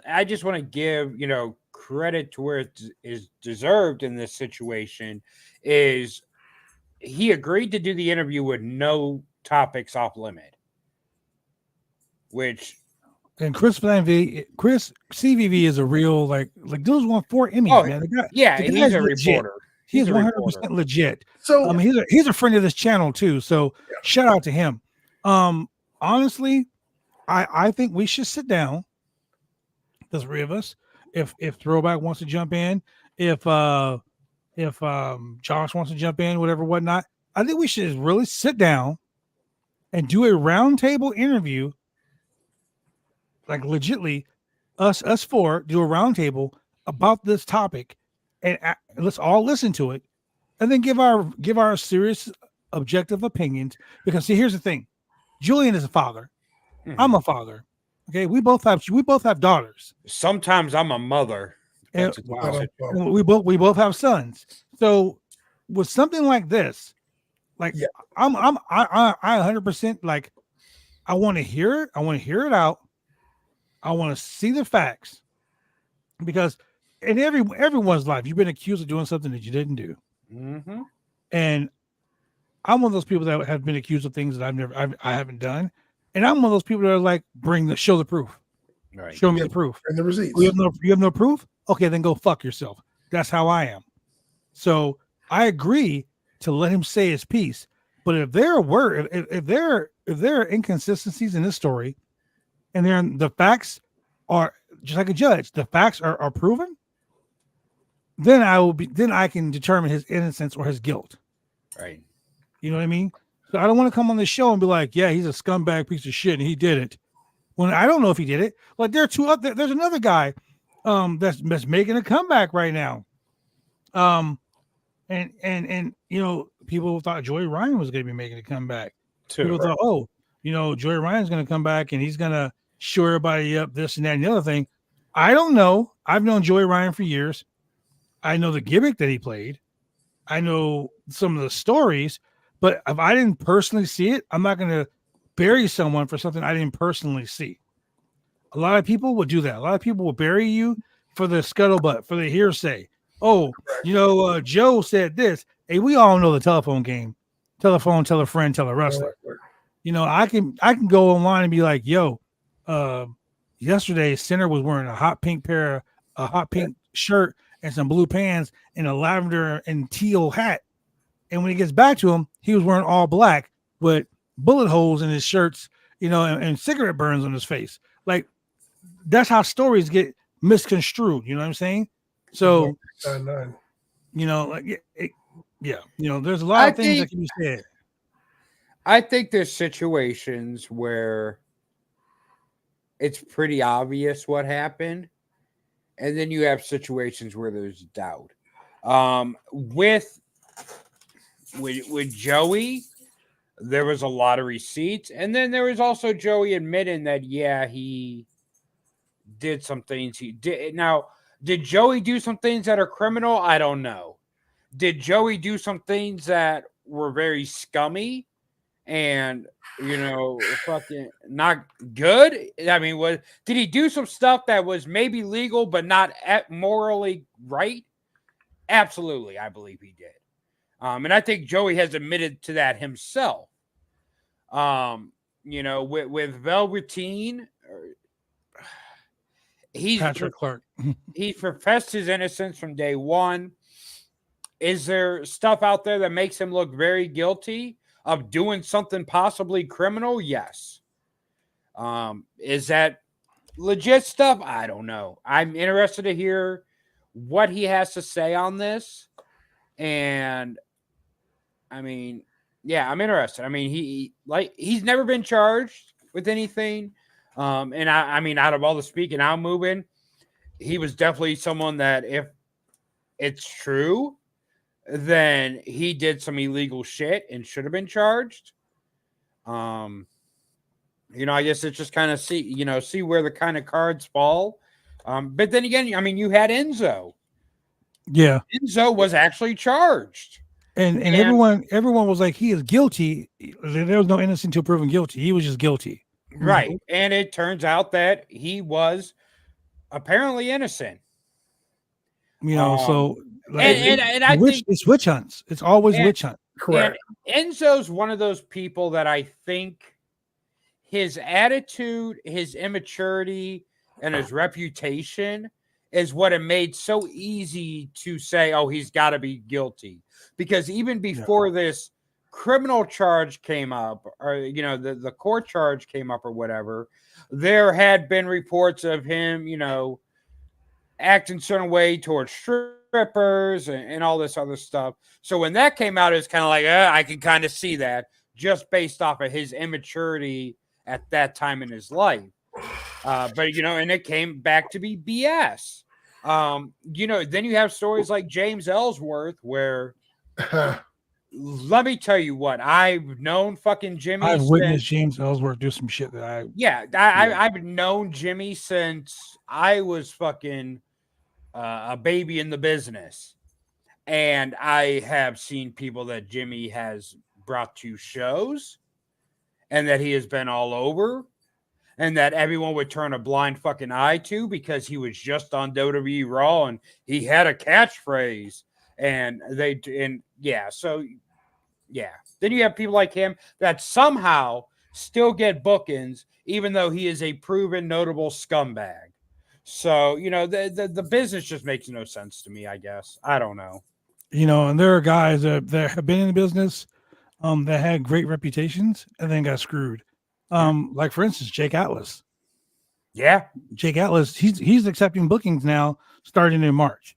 I just want to give credit to where it is deserved in this situation. Is he agreed to do the interview with no topics off limit, which. And Chris CVV is a real like those won 4 Emmys, man. He's a reporter. He's 100% legit. So he's a friend of this channel too. So shout out to him. Honestly, I think we should sit down, the 3 of us. If Throwback wants to jump in, if Josh wants to jump in, whatnot, I think we should really sit down and do a roundtable interview. Like legitly, us 4 do a roundtable about this topic, and let's all listen to it, and then give our serious, objective opinions. Because see, here's the thing: Julian is a father. Mm-hmm. I'm a father. Okay, we both have daughters. Sometimes I'm a mother. And we both have sons. So with something like this, like I 100% like I want to hear it. I want to hear it out. I want to see the facts, because in everyone's life, you've been accused of doing something that you didn't do. Mm-hmm. And I'm one of those people that have been accused of things that I haven't done. And I'm one of those people that are like, show the proof. Right. Show me the proof. And the receipts. You have no proof? Okay, then go fuck yourself. That's how I am. So I agree to let him say his piece. But if there are inconsistencies in this story, and then the facts are just like a judge, the facts are proven, then I can determine his innocence or his guilt. Right. You know what I mean? So I don't want to come on the show and be like, yeah, he's a scumbag piece of shit and he did it, when I don't know if he did it. Like there's another guy that's making a comeback right now. And people thought Joey Ryan was going to be making a comeback. People thought, Joey Ryan's going to come back and he's going to show everybody up, this and that and the other thing. I don't know. I've known Joey Ryan for years. I know the gimmick that he played. I know some of the stories, but if I didn't personally see it, I'm not going to bury someone for something I didn't personally see. A lot of people will do that. A lot of people will bury you for the scuttlebutt, for the hearsay. Oh, Joe said this. Hey, we all know the telephone game. Telephone, tell a friend, tell a wrestler. I can go online and be like, yo, yesterday Sinner was wearing a hot pink shirt and some blue pants and a lavender and teal hat. And when he gets back to him, he was wearing all black with bullet holes in his shirts, and cigarette burns on his face. Like, that's how stories get misconstrued. You know what I'm saying? So, there's a lot of things that can be said. I think there's situations where it's pretty obvious what happened, and then you have situations where there's doubt. With Joey, there was a lot of receipts, and then there was also Joey admitting that he did some things he did. Now, did Joey do some things that are criminal? I don't know. Did Joey do some things that were very scummy and fucking not good? I mean, did he do some stuff that was maybe legal but not morally right? Absolutely, I believe he did. And I think Joey has admitted to that himself. With Velveteen, Patrick Clark. He professed his innocence from day one. Is there stuff out there that makes him look very guilty of doing something possibly criminal? Yes. Is that legit stuff, I don't know. I'm interested to hear what he has to say on this. And I mean, yeah, I'm interested. I mean, he's never been charged with anything. And I mean, out of all the speaking out moving, he was definitely someone that if it's true, then he did some illegal shit and should have been charged. I guess it's just kind of see where the kind of cards fall. But then again, I mean, you had Enzo. Yeah. Enzo was actually charged. And everyone was like, he is guilty. There was no innocent until proven guilty. He was just guilty. Right. Mm-hmm. And it turns out that he was apparently innocent. So like, and I think it's witch hunts. It's always witch hunt. Correct. And Enzo's one of those people that I think his attitude, his immaturity, and his reputation is what it made so easy to say, oh, he's got to be guilty. Because even before this criminal charge came up, or, the court charge came up or whatever, there had been reports of him, acting a certain way towards strippers and all this other stuff. So when that came out, it's kind of like, I can kind of see that just based off of his immaturity at that time in his life. But, and it came back to be BS. Then you have stories like James Ellsworth where let me tell you what, I've known fucking Jimmy. I've witnessed James Ellsworth do some shit that I've known Jimmy since I was fucking a baby in the business. And I have seen people that Jimmy has brought to shows and that he has been all over and that everyone would turn a blind fucking eye to because he was just on WWE Raw and he had a catchphrase. And then you have people like him that somehow still get bookings, even though he is a proven notable scumbag. So, the business just makes no sense to me, I guess. I don't know. And there are guys that have been in the business that had great reputations and then got screwed. Like for instance, Jake Atlas. Yeah. Jake Atlas, he's accepting bookings now starting in March.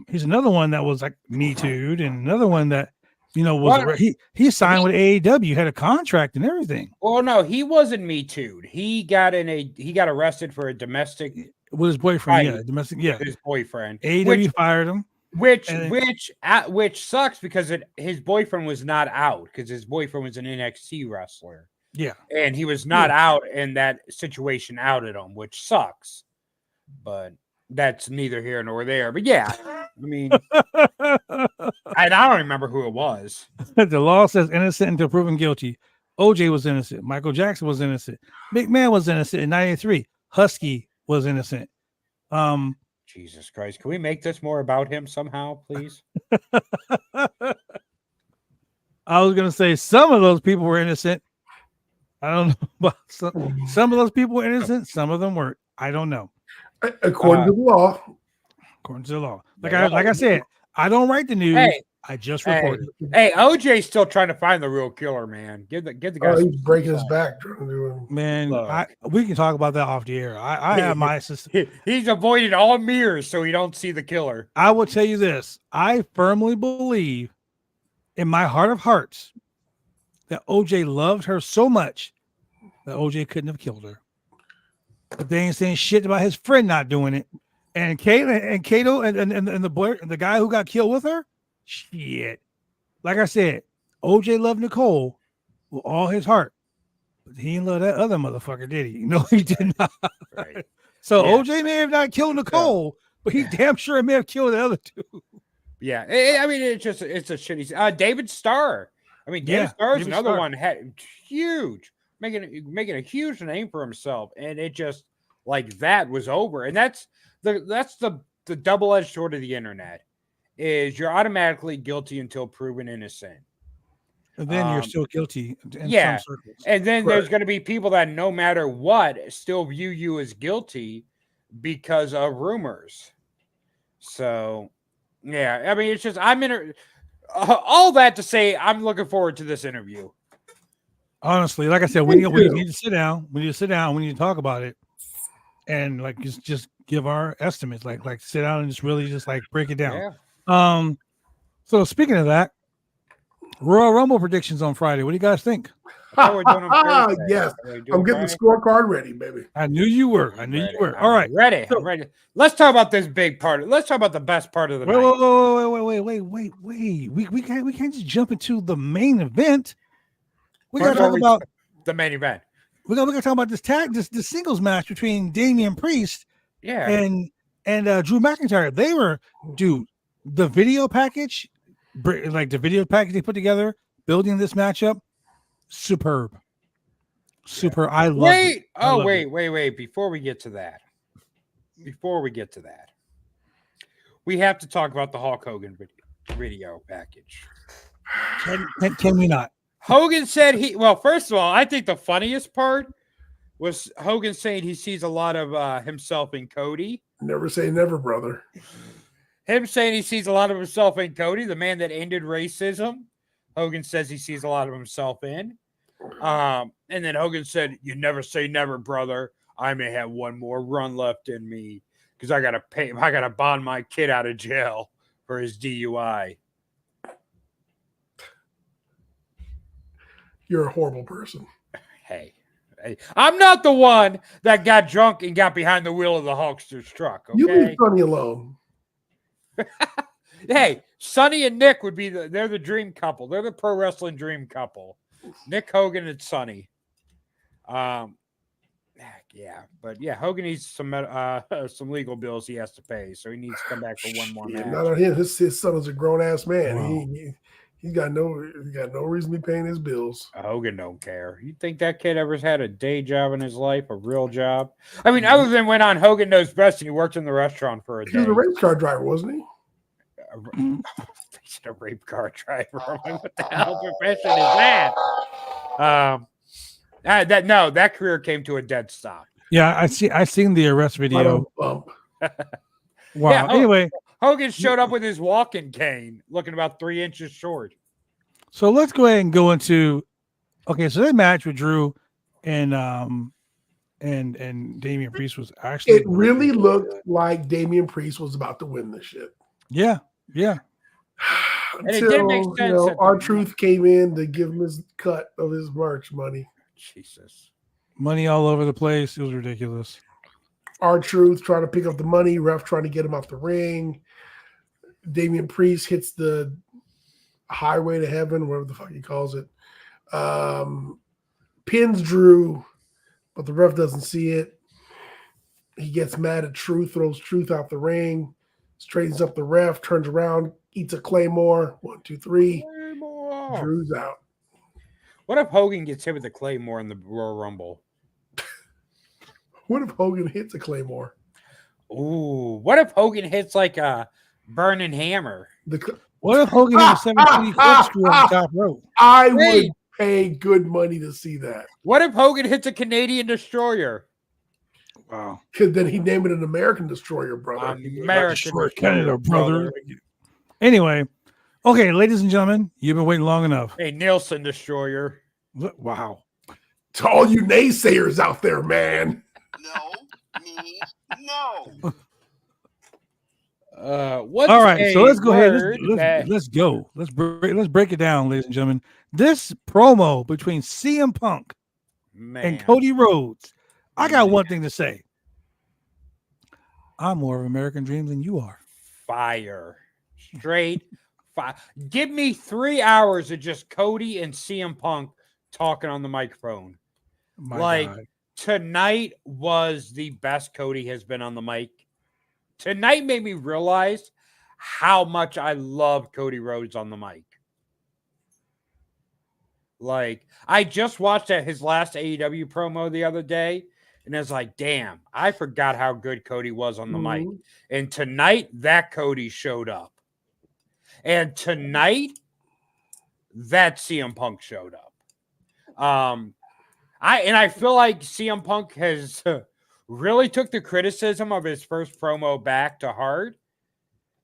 He's another one that was like Me Too'd, and another one that he signed with AEW, had a contract and everything. Well, no, he wasn't Me Too'd. He got arrested for a domestic with his boyfriend. Domestic, his boyfriend. AEW fired him. Which sucks because his boyfriend was not out because his boyfriend was an NXT wrestler. Yeah, and he was not out, and that situation outed him, which sucks. But that's neither here nor there. But yeah, I mean, I don't remember who it was. The law says innocent until proven guilty. OJ was innocent. Michael Jackson was innocent. McMahon was innocent in '93. Husky was innocent. Jesus Christ. Can we make this more about him somehow, please? I was going to say some of those people were innocent. I don't know. But some of those people were innocent. Some of them weren't. I don't know. According to the law. According to the law. Like I said, I don't write the news. Hey, I just report it. Hey, OJ's still trying to find the real killer, man. Get the guy. He's breaking his back. Man, we can talk about that off the air. I have my assistant. He's avoided all mirrors so he don't see the killer. I will tell you this. I firmly believe in my heart of hearts that OJ loved her so much that OJ couldn't have killed her. But they ain't saying shit about his friend not doing it. And Kato and the boy, the guy who got killed with her, shit. Like I said, OJ loved Nicole with all his heart, but he didn't love that other motherfucker, did he? No, he did not. Right. So OJ may have not killed Nicole, but he damn sure may have killed the other two. Yeah, I mean, it's a shitty. David Starr. I mean, David Starr is another one had huge, making a huge name for himself, and it just like that was over. And that's the double-edged sword of the internet. Is you're automatically guilty until proven innocent. And then you're still guilty in some circles. And then there's going to be people that no matter what still view you as guilty because of rumors. So, yeah, I mean, it's just all that to say I'm looking forward to this interview. Honestly, like I said, we need to sit down. We need to sit down. We need to talk about it. and like just give our estimates, like sit down and just really just like break it down. Yeah. So speaking of that, Royal Rumble predictions on Friday. What do you guys think? I thought we were doing them Thursday. Yes, Are we doing I'm getting Friday? the scorecard ready, baby. I knew you were. I knew you were. All right. Ready. So- I'm ready. Let's talk about this big part. Let's talk about the best part of the night. Wait. We can't just jump into the main event. We gotta Before talk about the main event. we gotta talk about this singles match between Damian Priest Yeah. and Drew McIntyre. They were, dude, the video package, like the video package they put together, building this matchup, superb. Super. I love it. Wait. Before we get to that, we have to talk about the Hulk Hogan video package. Can we not? Hogan said first of all, I think the funniest part was Hogan saying he sees a lot of himself in Cody. Never say never, brother. Him saying he sees a lot of himself in Cody, the man that ended racism. Hogan says he sees a lot of himself in. And then Hogan said, "You never say never, brother. I may have one more run left in me because I gotta bond my kid out of jail for his DUI." You're a horrible person. Hey, I'm not the one that got drunk and got behind the wheel of the Hulkster's truck. Okay? You leave Sonny alone. Hey, Sonny and Nick would be they're the dream couple. They're the pro wrestling dream couple. Nick Hogan and Sonny. Hogan needs some legal bills he has to pay, so he needs to come back for one more match. Not on him. His son is a grown ass man. Wow. He got no reason to be paying his bills. Hogan don't care. You think that kid ever had a day job in his life, a real job? I mean, other than when on Hogan Knows Best and he worked in the restaurant for a day. He was a race car driver, wasn't he? A rape car driver. What the hell profession is that? That career came to a dead stop. Yeah, I seen the arrest video. Wow. Yeah, Anyway, Hogan showed up with his walking cane, looking about 3 inches short. so let's go ahead and go into. Okay, so that match with Drew and Damian Priest was actually. It really looked like Damian Priest was about to win this shit. Yeah. And it didn't make sense. R-Truth came in to give him his cut of his merch money. Jesus. Money all over the place. It was ridiculous. R-Truth trying to pick up the money. Ref trying to get him off the ring. Damian Priest hits the highway to heaven, whatever the fuck he calls it. Pins Drew, but the ref doesn't see it. He gets mad at Truth, throws Truth out the ring, straightens up the ref, turns around, eats a Claymore. 1, 2, 3. Claymore. Drew's out. What if Hogan gets hit with the Claymore in the Royal Rumble? What if Hogan hits a Claymore? Ooh, what if Hogan hits like a burning hammer? What if Hogan hit a 720 corkscrew on the top rope? I would pay good money to see that. What if Hogan hits a Canadian destroyer? Wow. Because then he'd name it an American Destroyer, brother. American Canada, brother. Anyway, okay, ladies and gentlemen, you've been waiting long enough. Hey, Nielsen destroyer. Wow. To all you naysayers out there, man. No. All right, so let's go ahead. Let's go. Let's break it down, ladies and gentlemen. This promo between CM Punk and Cody Rhodes. I got one thing to say. I'm more of American Dream than you are. Fire. Straight fire. Give me 3 hours of just Cody and CM Punk talking on the microphone. My God. Tonight was the best Cody has been on the mic. Tonight made me realize how much I love Cody Rhodes on the mic. Like, I just watched his last AEW promo the other day, and I was like, damn, I forgot how good Cody was on the mic. And tonight, that Cody showed up. And tonight, that CM Punk showed up. I feel like CM Punk has really took the criticism of his first promo back to heart.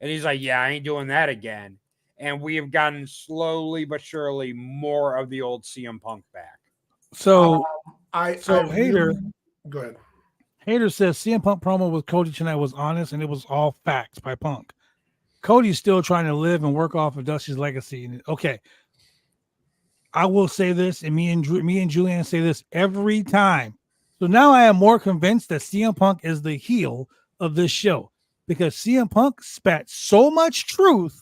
And he's like, yeah, I ain't doing that again. And we have gotten slowly but surely more of the old CM Punk back. So, Hater. Go ahead. Hater says CM Punk promo with Cody tonight was honest and it was all facts by Punk. Cody's still trying to live and work off of Dusty's legacy. Okay, I will say this, and me and Julian say this every time. So now I am more convinced that CM Punk is the heel of this show because CM Punk spat so much truth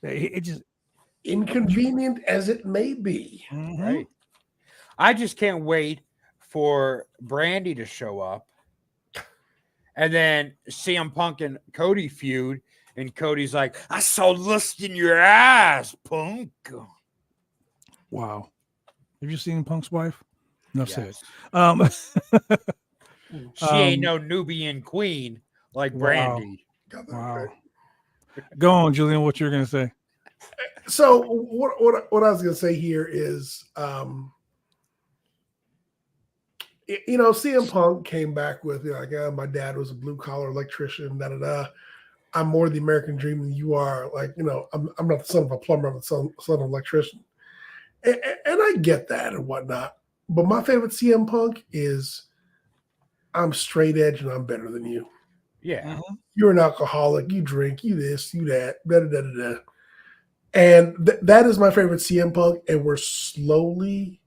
that it just Inconvenient as it may be. Right. I just can't wait for Brandy to show up. And then CM Punk and Cody feud. And Cody's like, I saw lust in your eyes, Punk. Wow. Have you seen Punk's wife? No, Yes. She ain't no Nubian queen like Brandy. Wow. Go on, Julian, what you're going to say. So what I was going to say here is, CM Punk came back with my dad was a blue collar electrician. I'm more the American dream than you are. I'm not the son of a plumber. I'm the son of an electrician, and I get that and whatnot. But my favorite CM Punk is, I'm straight edge and I'm better than you. Yeah, you're an alcoholic. You drink. You this. You that. Da da da da da. And that is my favorite CM Punk, and we're slowly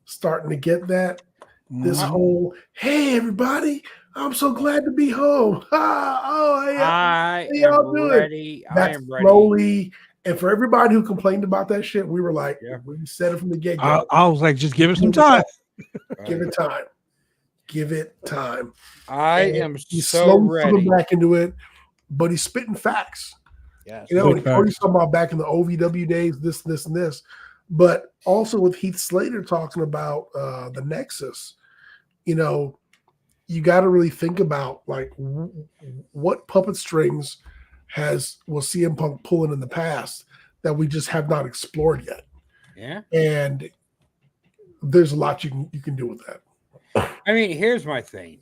starting to get that. This whole, hey everybody, I'm so glad to be home. I am ready. That's slowly, and for everybody who complained about that shit, we were like, we said it from the get go. I was like, just give it some time. Give it time. Give it time. I am he's so slowly ready. coming back into it, but he's spitting facts. Yes. And Cody's talking about back in the OVW days, this, and this. But also with Heath Slater talking about the Nexus, you got to really think about what puppet strings was CM Punk pulling in the past that we just have not explored yet. Yeah. And there's a lot you can do with that. I mean, here's my thing.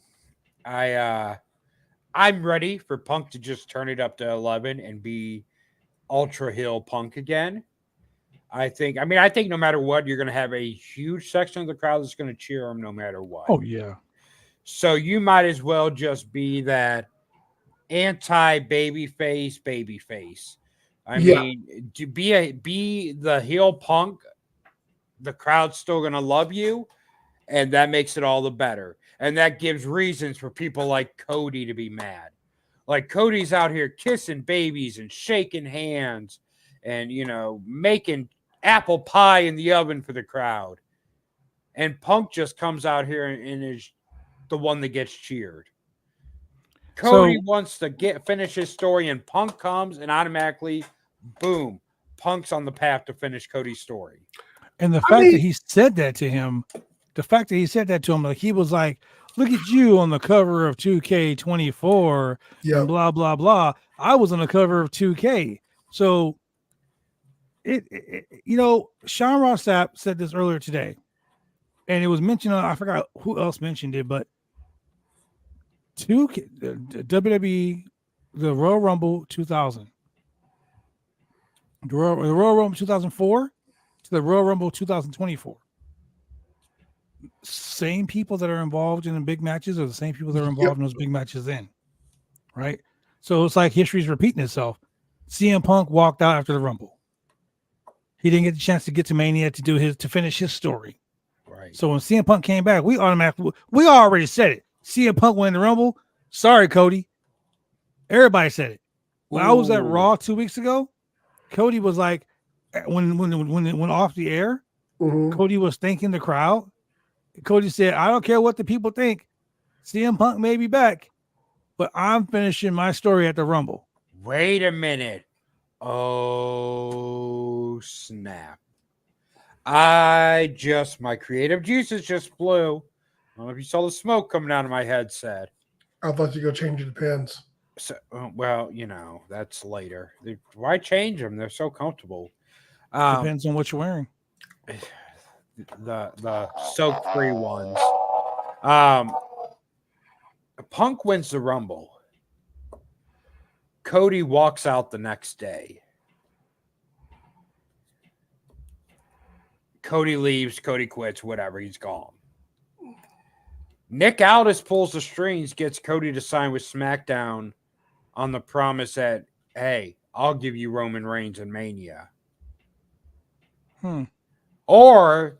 I'm ready for Punk to just turn it up to 11 and be ultra heel Punk again. I think no matter what, you're going to have a huge section of the crowd that's going to cheer him no matter what. Oh, yeah. So you might as well just be that anti-babyface. I mean, to be the heel Punk, the crowd's still going to love you, and that makes it all the better. And that gives reasons for people like Cody to be mad. Like Cody's out here kissing babies and shaking hands and, making apple pie in the oven for the crowd. And Punk just comes out here and is the one that gets cheered. Cody wants to finish his story, and Punk comes and automatically, boom, Punk's on the path to finish Cody's story. And the fact that he said that to him, like he was like, look at you on the cover of 2K24 and blah, blah, blah. I was on the cover of 2K. So, Sean Ross Sapp said this earlier today, and it was mentioned, I forgot who else mentioned it, but 2K, the WWE, the Royal Rumble 2000, the Royal Rumble 2004 to the Royal Rumble 2024. Same people that are involved in the big matches are the same people that are involved in those big matches then, right? So it's like history's repeating itself. CM Punk walked out after the Rumble. He didn't get the chance to get to Mania to finish his story. Right. So when CM Punk came back, we already said it. CM Punk won the Rumble. Sorry, Cody. Everybody said it. When I was at Raw 2 weeks ago, Cody was like, when it went off the air, Cody was thanking the crowd. Cody said, I don't care what the people think. CM Punk may be back, but I'm finishing my story at the Rumble. Wait a minute. Oh, snap. My creative juices just flew. I don't know if you saw the smoke coming out of my headset. I thought you go change your pants. So, that's later. Why change them? They're so comfortable. Depends on what you're wearing. The soak-free ones. Punk wins the Rumble. Cody walks out the next day. Cody leaves. Cody quits. Whatever. He's gone. Nick Aldis pulls the strings, gets Cody to sign with SmackDown on the promise that, hey, I'll give you Roman Reigns and Mania. Or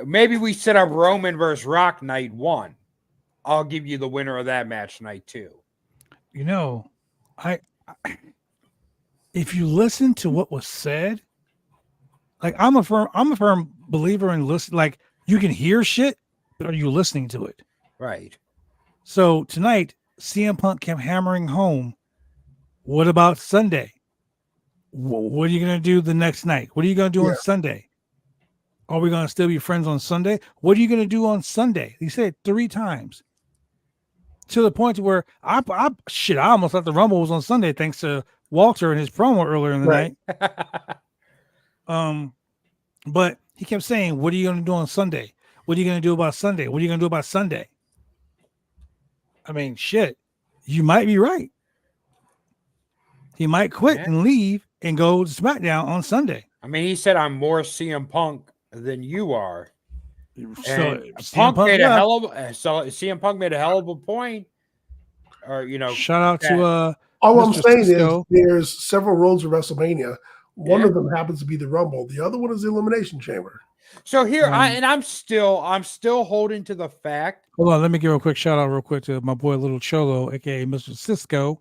maybe we set up Roman versus Rock night 1. I'll give you the winner of that match night 2. You know, if you listen to what was said, like I'm a firm believer in listen. Like you can hear shit, but are you listening to it? Right. So tonight, CM Punk kept hammering home. What about Sunday? What are you gonna do the next night? What are you gonna do on Sunday? Are we gonna still be friends on Sunday? What are you gonna do on Sunday? He said it 3 times. To the point where I almost thought the Rumble was on Sunday thanks to Walter and his promo earlier in the night. But he kept saying, "What are you going to do on Sunday? What are you going to do about Sunday? What are you going to do about Sunday?" I mean, shit, you might be right. He might quit and leave and go to SmackDown on Sunday. I mean, he said, "I'm more CM Punk than you are." So Punk made a hell of CM Punk made a hell of a point. Or shout out to all Mr. I'm saying Cisco. is there's several roads of WrestleMania. One of them happens to be the Rumble. The other one is the Elimination Chamber. So here, I'm still holding to the fact. Hold on, let me give a quick shout out real quick to my boy Little Cholo, aka Mr. Cisco.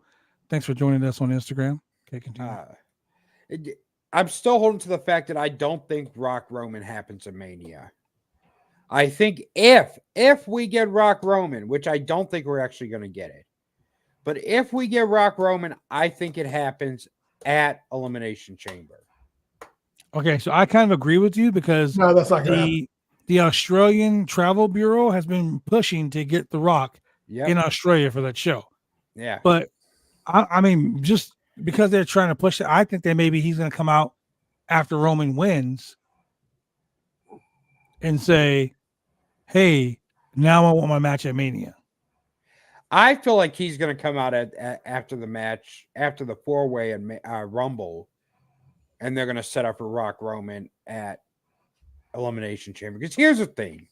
Thanks for joining us on Instagram. Okay, continue. I'm still holding to the fact that I don't think Rock Roman happens at Mania. I think if we get Rock Roman, which I don't think we're actually going to get it, but if we get Rock Roman, I think it happens at Elimination Chamber. Okay, so I kind of agree with you because no, that's not going to happen. The Australian Travel Bureau has been pushing to get The Rock in Australia for that show. Yeah. But I mean, just because they're trying to push it, I think that maybe he's going to come out after Roman wins and say, "Hey, now I want my match at Mania." I feel like he's going to come out after the match, after the 4-way and Rumble, and they're going to set up for Rock Roman at Elimination Chamber. Because here's the thing.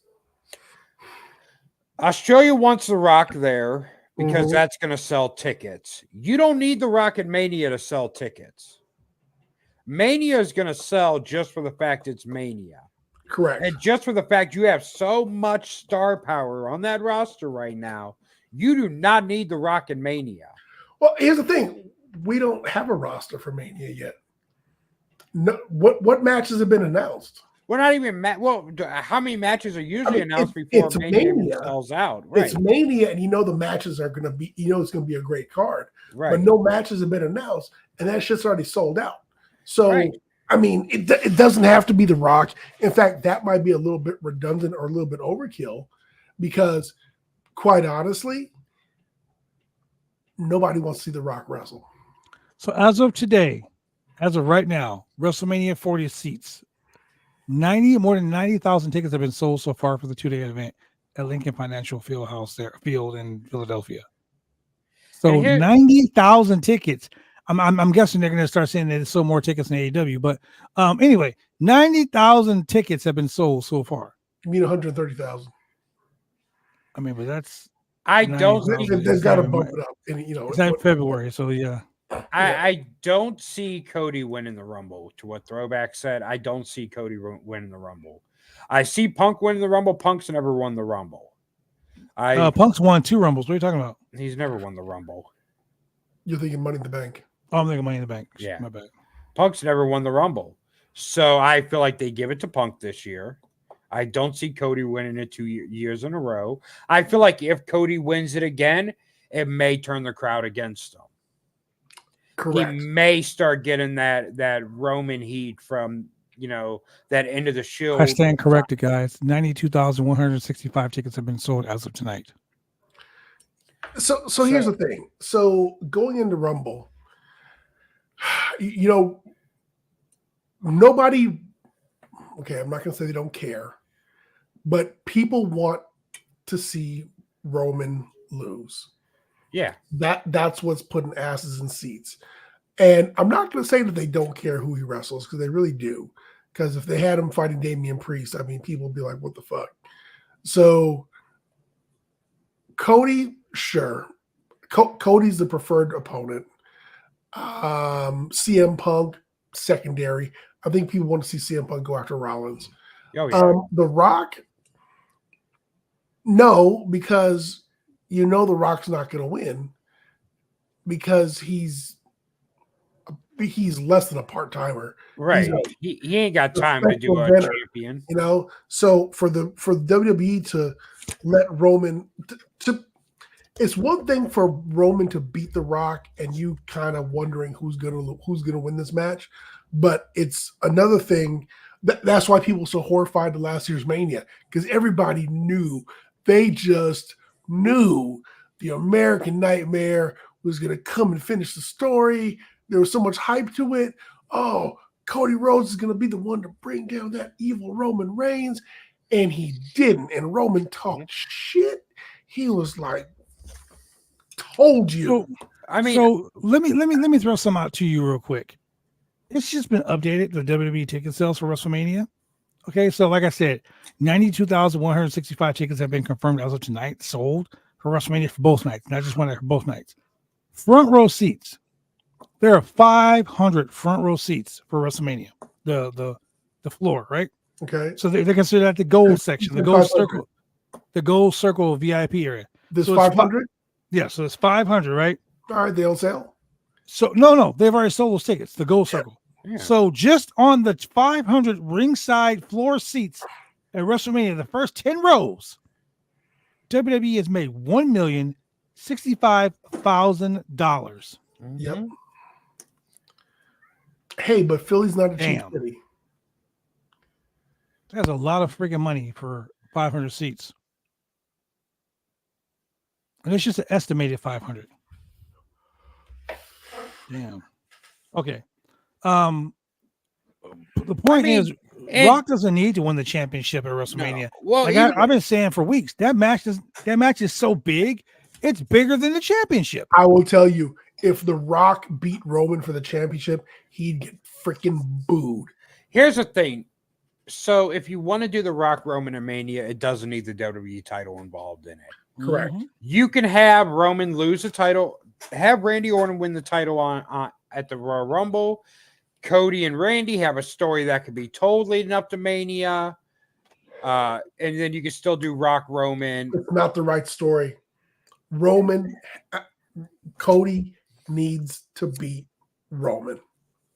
Australia wants The Rock there because that's going to sell tickets. You don't need The Rock at Mania to sell tickets. Mania is going to sell just for the fact it's Mania. Correct. And just for the fact you have so much star power on that roster right now, you do not need The Rock in Mania. Well, here's the thing. We don't have a roster for Mania yet. No, what matches have been announced? We're not even how many matches are usually announced before Mania sells out? Right. It's Mania, and the matches are going to be, it's going to be a great card. Right. But no matches have been announced, and that shit's already sold out. So, I mean, it doesn't have to be The Rock. In fact, that might be a little bit redundant or a little bit overkill because, quite honestly, nobody wants to see The Rock wrestle. So as of today, as of right now, WrestleMania 40 seats. More than 90,000 tickets have been sold so far for the 2-day event at Lincoln Financial Field in Philadelphia. So 90,000 tickets. I'm guessing they're going to start saying that they sold more tickets than AEW. But anyway, 90,000 tickets have been sold so far. You mean 130,000? I mean, but that's they've got to bump it up. And, it's not February, so yeah. I don't see Cody winning the Rumble. To what Throwback said, I don't see Cody winning the Rumble. I see Punk winning the Rumble. Punk's never won the Rumble. Punk's won 2 Rumbles. What are you talking about? He's never won the Rumble. You're thinking Money in the Bank. Oh, I'm thinking Money in the Bank. Yeah, my bad. Punk's never won the Rumble, so I feel like they give it to Punk this year. I don't see Cody winning it 2 years in a row. I feel like if Cody wins it again, it may turn the crowd against him. Correct. He may start getting that Roman heat from that end of the Shield. I stand corrected, guys. 92,165 tickets have been sold as of tonight. So here's the thing. So going into Rumble, nobody. Okay, I'm not going to say they don't care, but people want to see Roman lose. Yeah, that's what's putting asses in seats. And I'm not going to say that they don't care who he wrestles because they really do. Because if they had him fighting Damian Priest, I mean, people would be like, "What the fuck?" So Cody, sure. Cody's the preferred opponent. CM Punk, secondary. I think people want to see CM Punk go after Rollins. Oh, yeah. The Rock, no, because The Rock's not going to win because he's less than a part-timer. Right. He ain't got time to do a champion. So for WWE to let Roman to it's one thing for Roman to beat The Rock and you kind of wondering who's gonna win this match, but it's another thing. That's why people were so horrified to last year's Mania, because everybody knew. They just knew the American Nightmare was gonna come and finish the story. There was so much hype to it. Oh, Cody Rhodes is gonna be the one to bring down that evil Roman Reigns, and he didn't. And Roman talked shit. He was like, told you. So let me throw some out to you real quick. It's just been updated, the WWE ticket sales for WrestleMania. Okay, so like I said, 92,165 tickets have been confirmed as of tonight, sold for WrestleMania for both nights, not just one night, for both nights. Front row seats. There are 500 front row seats for WrestleMania. The floor, right? Okay. So they consider that the gold section, the gold circle VIP area. This 500? Yeah, so it's 500, right? All right, they on sale? So no, they've already sold those tickets, the gold circle. Yeah. So just on the 500 ringside floor seats at WrestleMania, the first 10 rows, WWE has made $1,065,000. Yep. Hey, but Philly's not a cheap Damn. city. That's a lot of freaking money for 500 seats. And it's just an estimated 500. Damn. Okay. The point is, Rock doesn't need to win the championship at WrestleMania. No. Well, I've been saying for weeks, that match is so big, it's bigger than the championship. I will tell you, if The Rock beat Roman for the championship, he'd get freaking booed. Here's the thing. So if you want to do the Rock Roman and Mania, it doesn't need the WWE title involved in it. Correct. Mhm. You can have Roman lose the title, have Randy Orton win the title on at the Royal Rumble. Cody and Randy have a story that could be told leading up to Mania. And then you can still do Rock Roman. It's not the right story. Cody needs to beat Roman.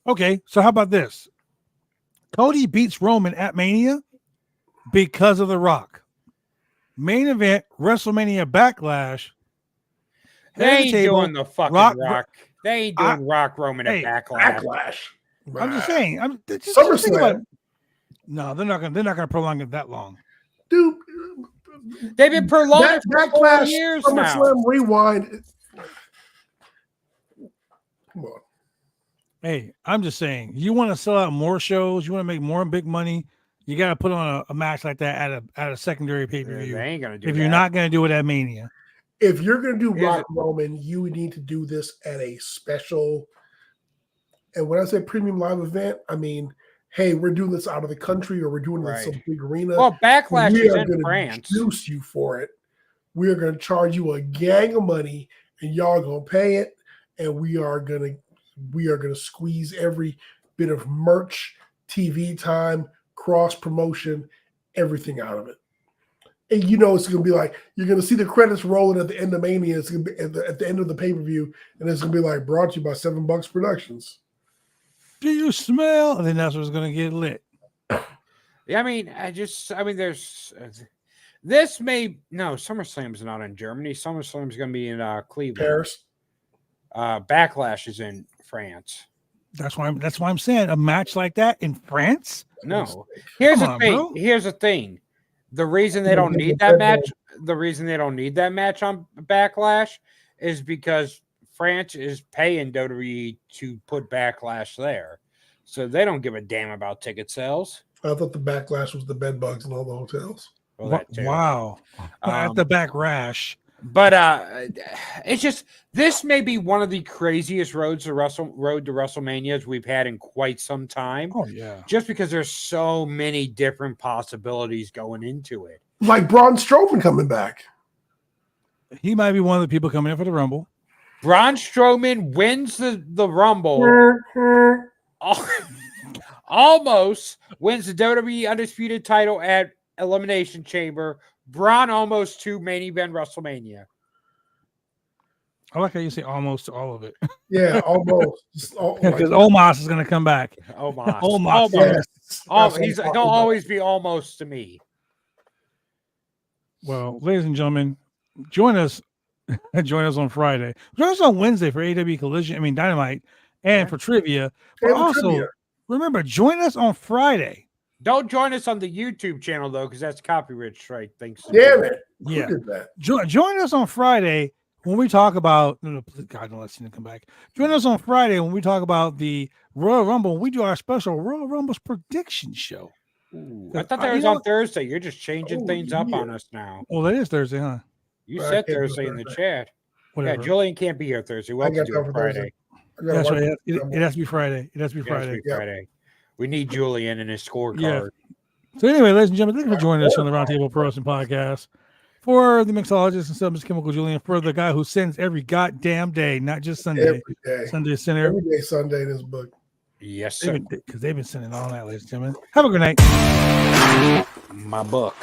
Okay, so how about this? Cody beats Roman at Mania because of The Rock. Main event, WrestleMania Backlash. They ain't doing the fucking Rock. They ain't doing Rock Roman at Backlash. I'm just saying. SummerSlam. No, they're not gonna prolong it that long. Dude, they've been prolonging for 4 years now. SummerSlam Rewind. Come on. Hey, I'm just saying, you want to sell out more shows, you want to make more big money, you got to put on a match like that at a secondary pay-per-view. They ain't gonna do if that. you're not going to do it at Mania. If you're going to do Rock Roman, you need to do this at a special. And when I say premium live event, I mean, hey, we're doing this out of the country, or we're doing this in some big arena. Well, Backlash is in France. Juice you for it. We are going to charge you a gang of money, and y'all going to pay it. And we are going to squeeze every bit of merch, TV time, cross promotion, everything out of it. And it's going to be like, you're going to see the credits rolling at the end of Mania. It's going to be at the end of the pay-per-view, and it's going to be like, brought to you by $7 Productions. Do you smell? And then that's what's going to get lit. Yeah, there's this SummerSlam's not in Germany. SummerSlam's going to be in Cleveland. Paris. Backlash is in France. That's why I'm saying a match like that in France. No, here's the thing. The reason they don't need that match. The reason they don't need that match on Backlash is because France is paying WWE to put Backlash there, so they don't give a damn about ticket sales. I thought the Backlash was the bed bugs in all the hotels. Well, wow, at the back rash. But it's just, this may be one of the craziest road to WrestleManias we've had in quite some time. Oh yeah, just because there's so many different possibilities going into it. Like Braun Strowman coming back. He might be one of the people coming in for the Rumble. Braun Strowman wins the Rumble. Almost wins the WWE Undisputed title at Elimination Chamber. Braun almost to main event WrestleMania. I like how you say almost to all of it. Yeah, almost. Because Omos is going to come back. Omos. Omos. Yes. He'll always be almost to me. Well, ladies and gentlemen, join us on Friday. Join us on Wednesday for AW Collision. Dynamite, and for trivia. But also, remember, join us on Friday. Don't join us on the YouTube channel though, because that's copyright strike. Thanks. Damn it. Yeah. Who did that? Join us on Friday when we talk about. God, don't let Cena come back. Join us on Friday when we talk about the Royal Rumble. We do our special Royal Rumbles prediction show. Ooh, I thought that was on Thursday. You're just changing things up on us now. Well, that is Thursday, huh? You said Thursday in the chat. Whatever. Yeah, Julian can't be here Thursday. We'll have to do it Friday. That's right. It has to be Friday. It has to be Friday. Friday. We need Julian and his scorecard. Yeah. So anyway, ladies and gentlemen, thank you for joining us on the Roundtable Pro Wrestling Podcast. For the mixologist and sub, Mr. Chemical Julian, for the guy who sends every goddamn day, not just Sunday. Every day. Sunday Center. Every day Sunday in this book. Yes, sir. Because they've been sending all that, ladies and gentlemen. Have a good night. My book.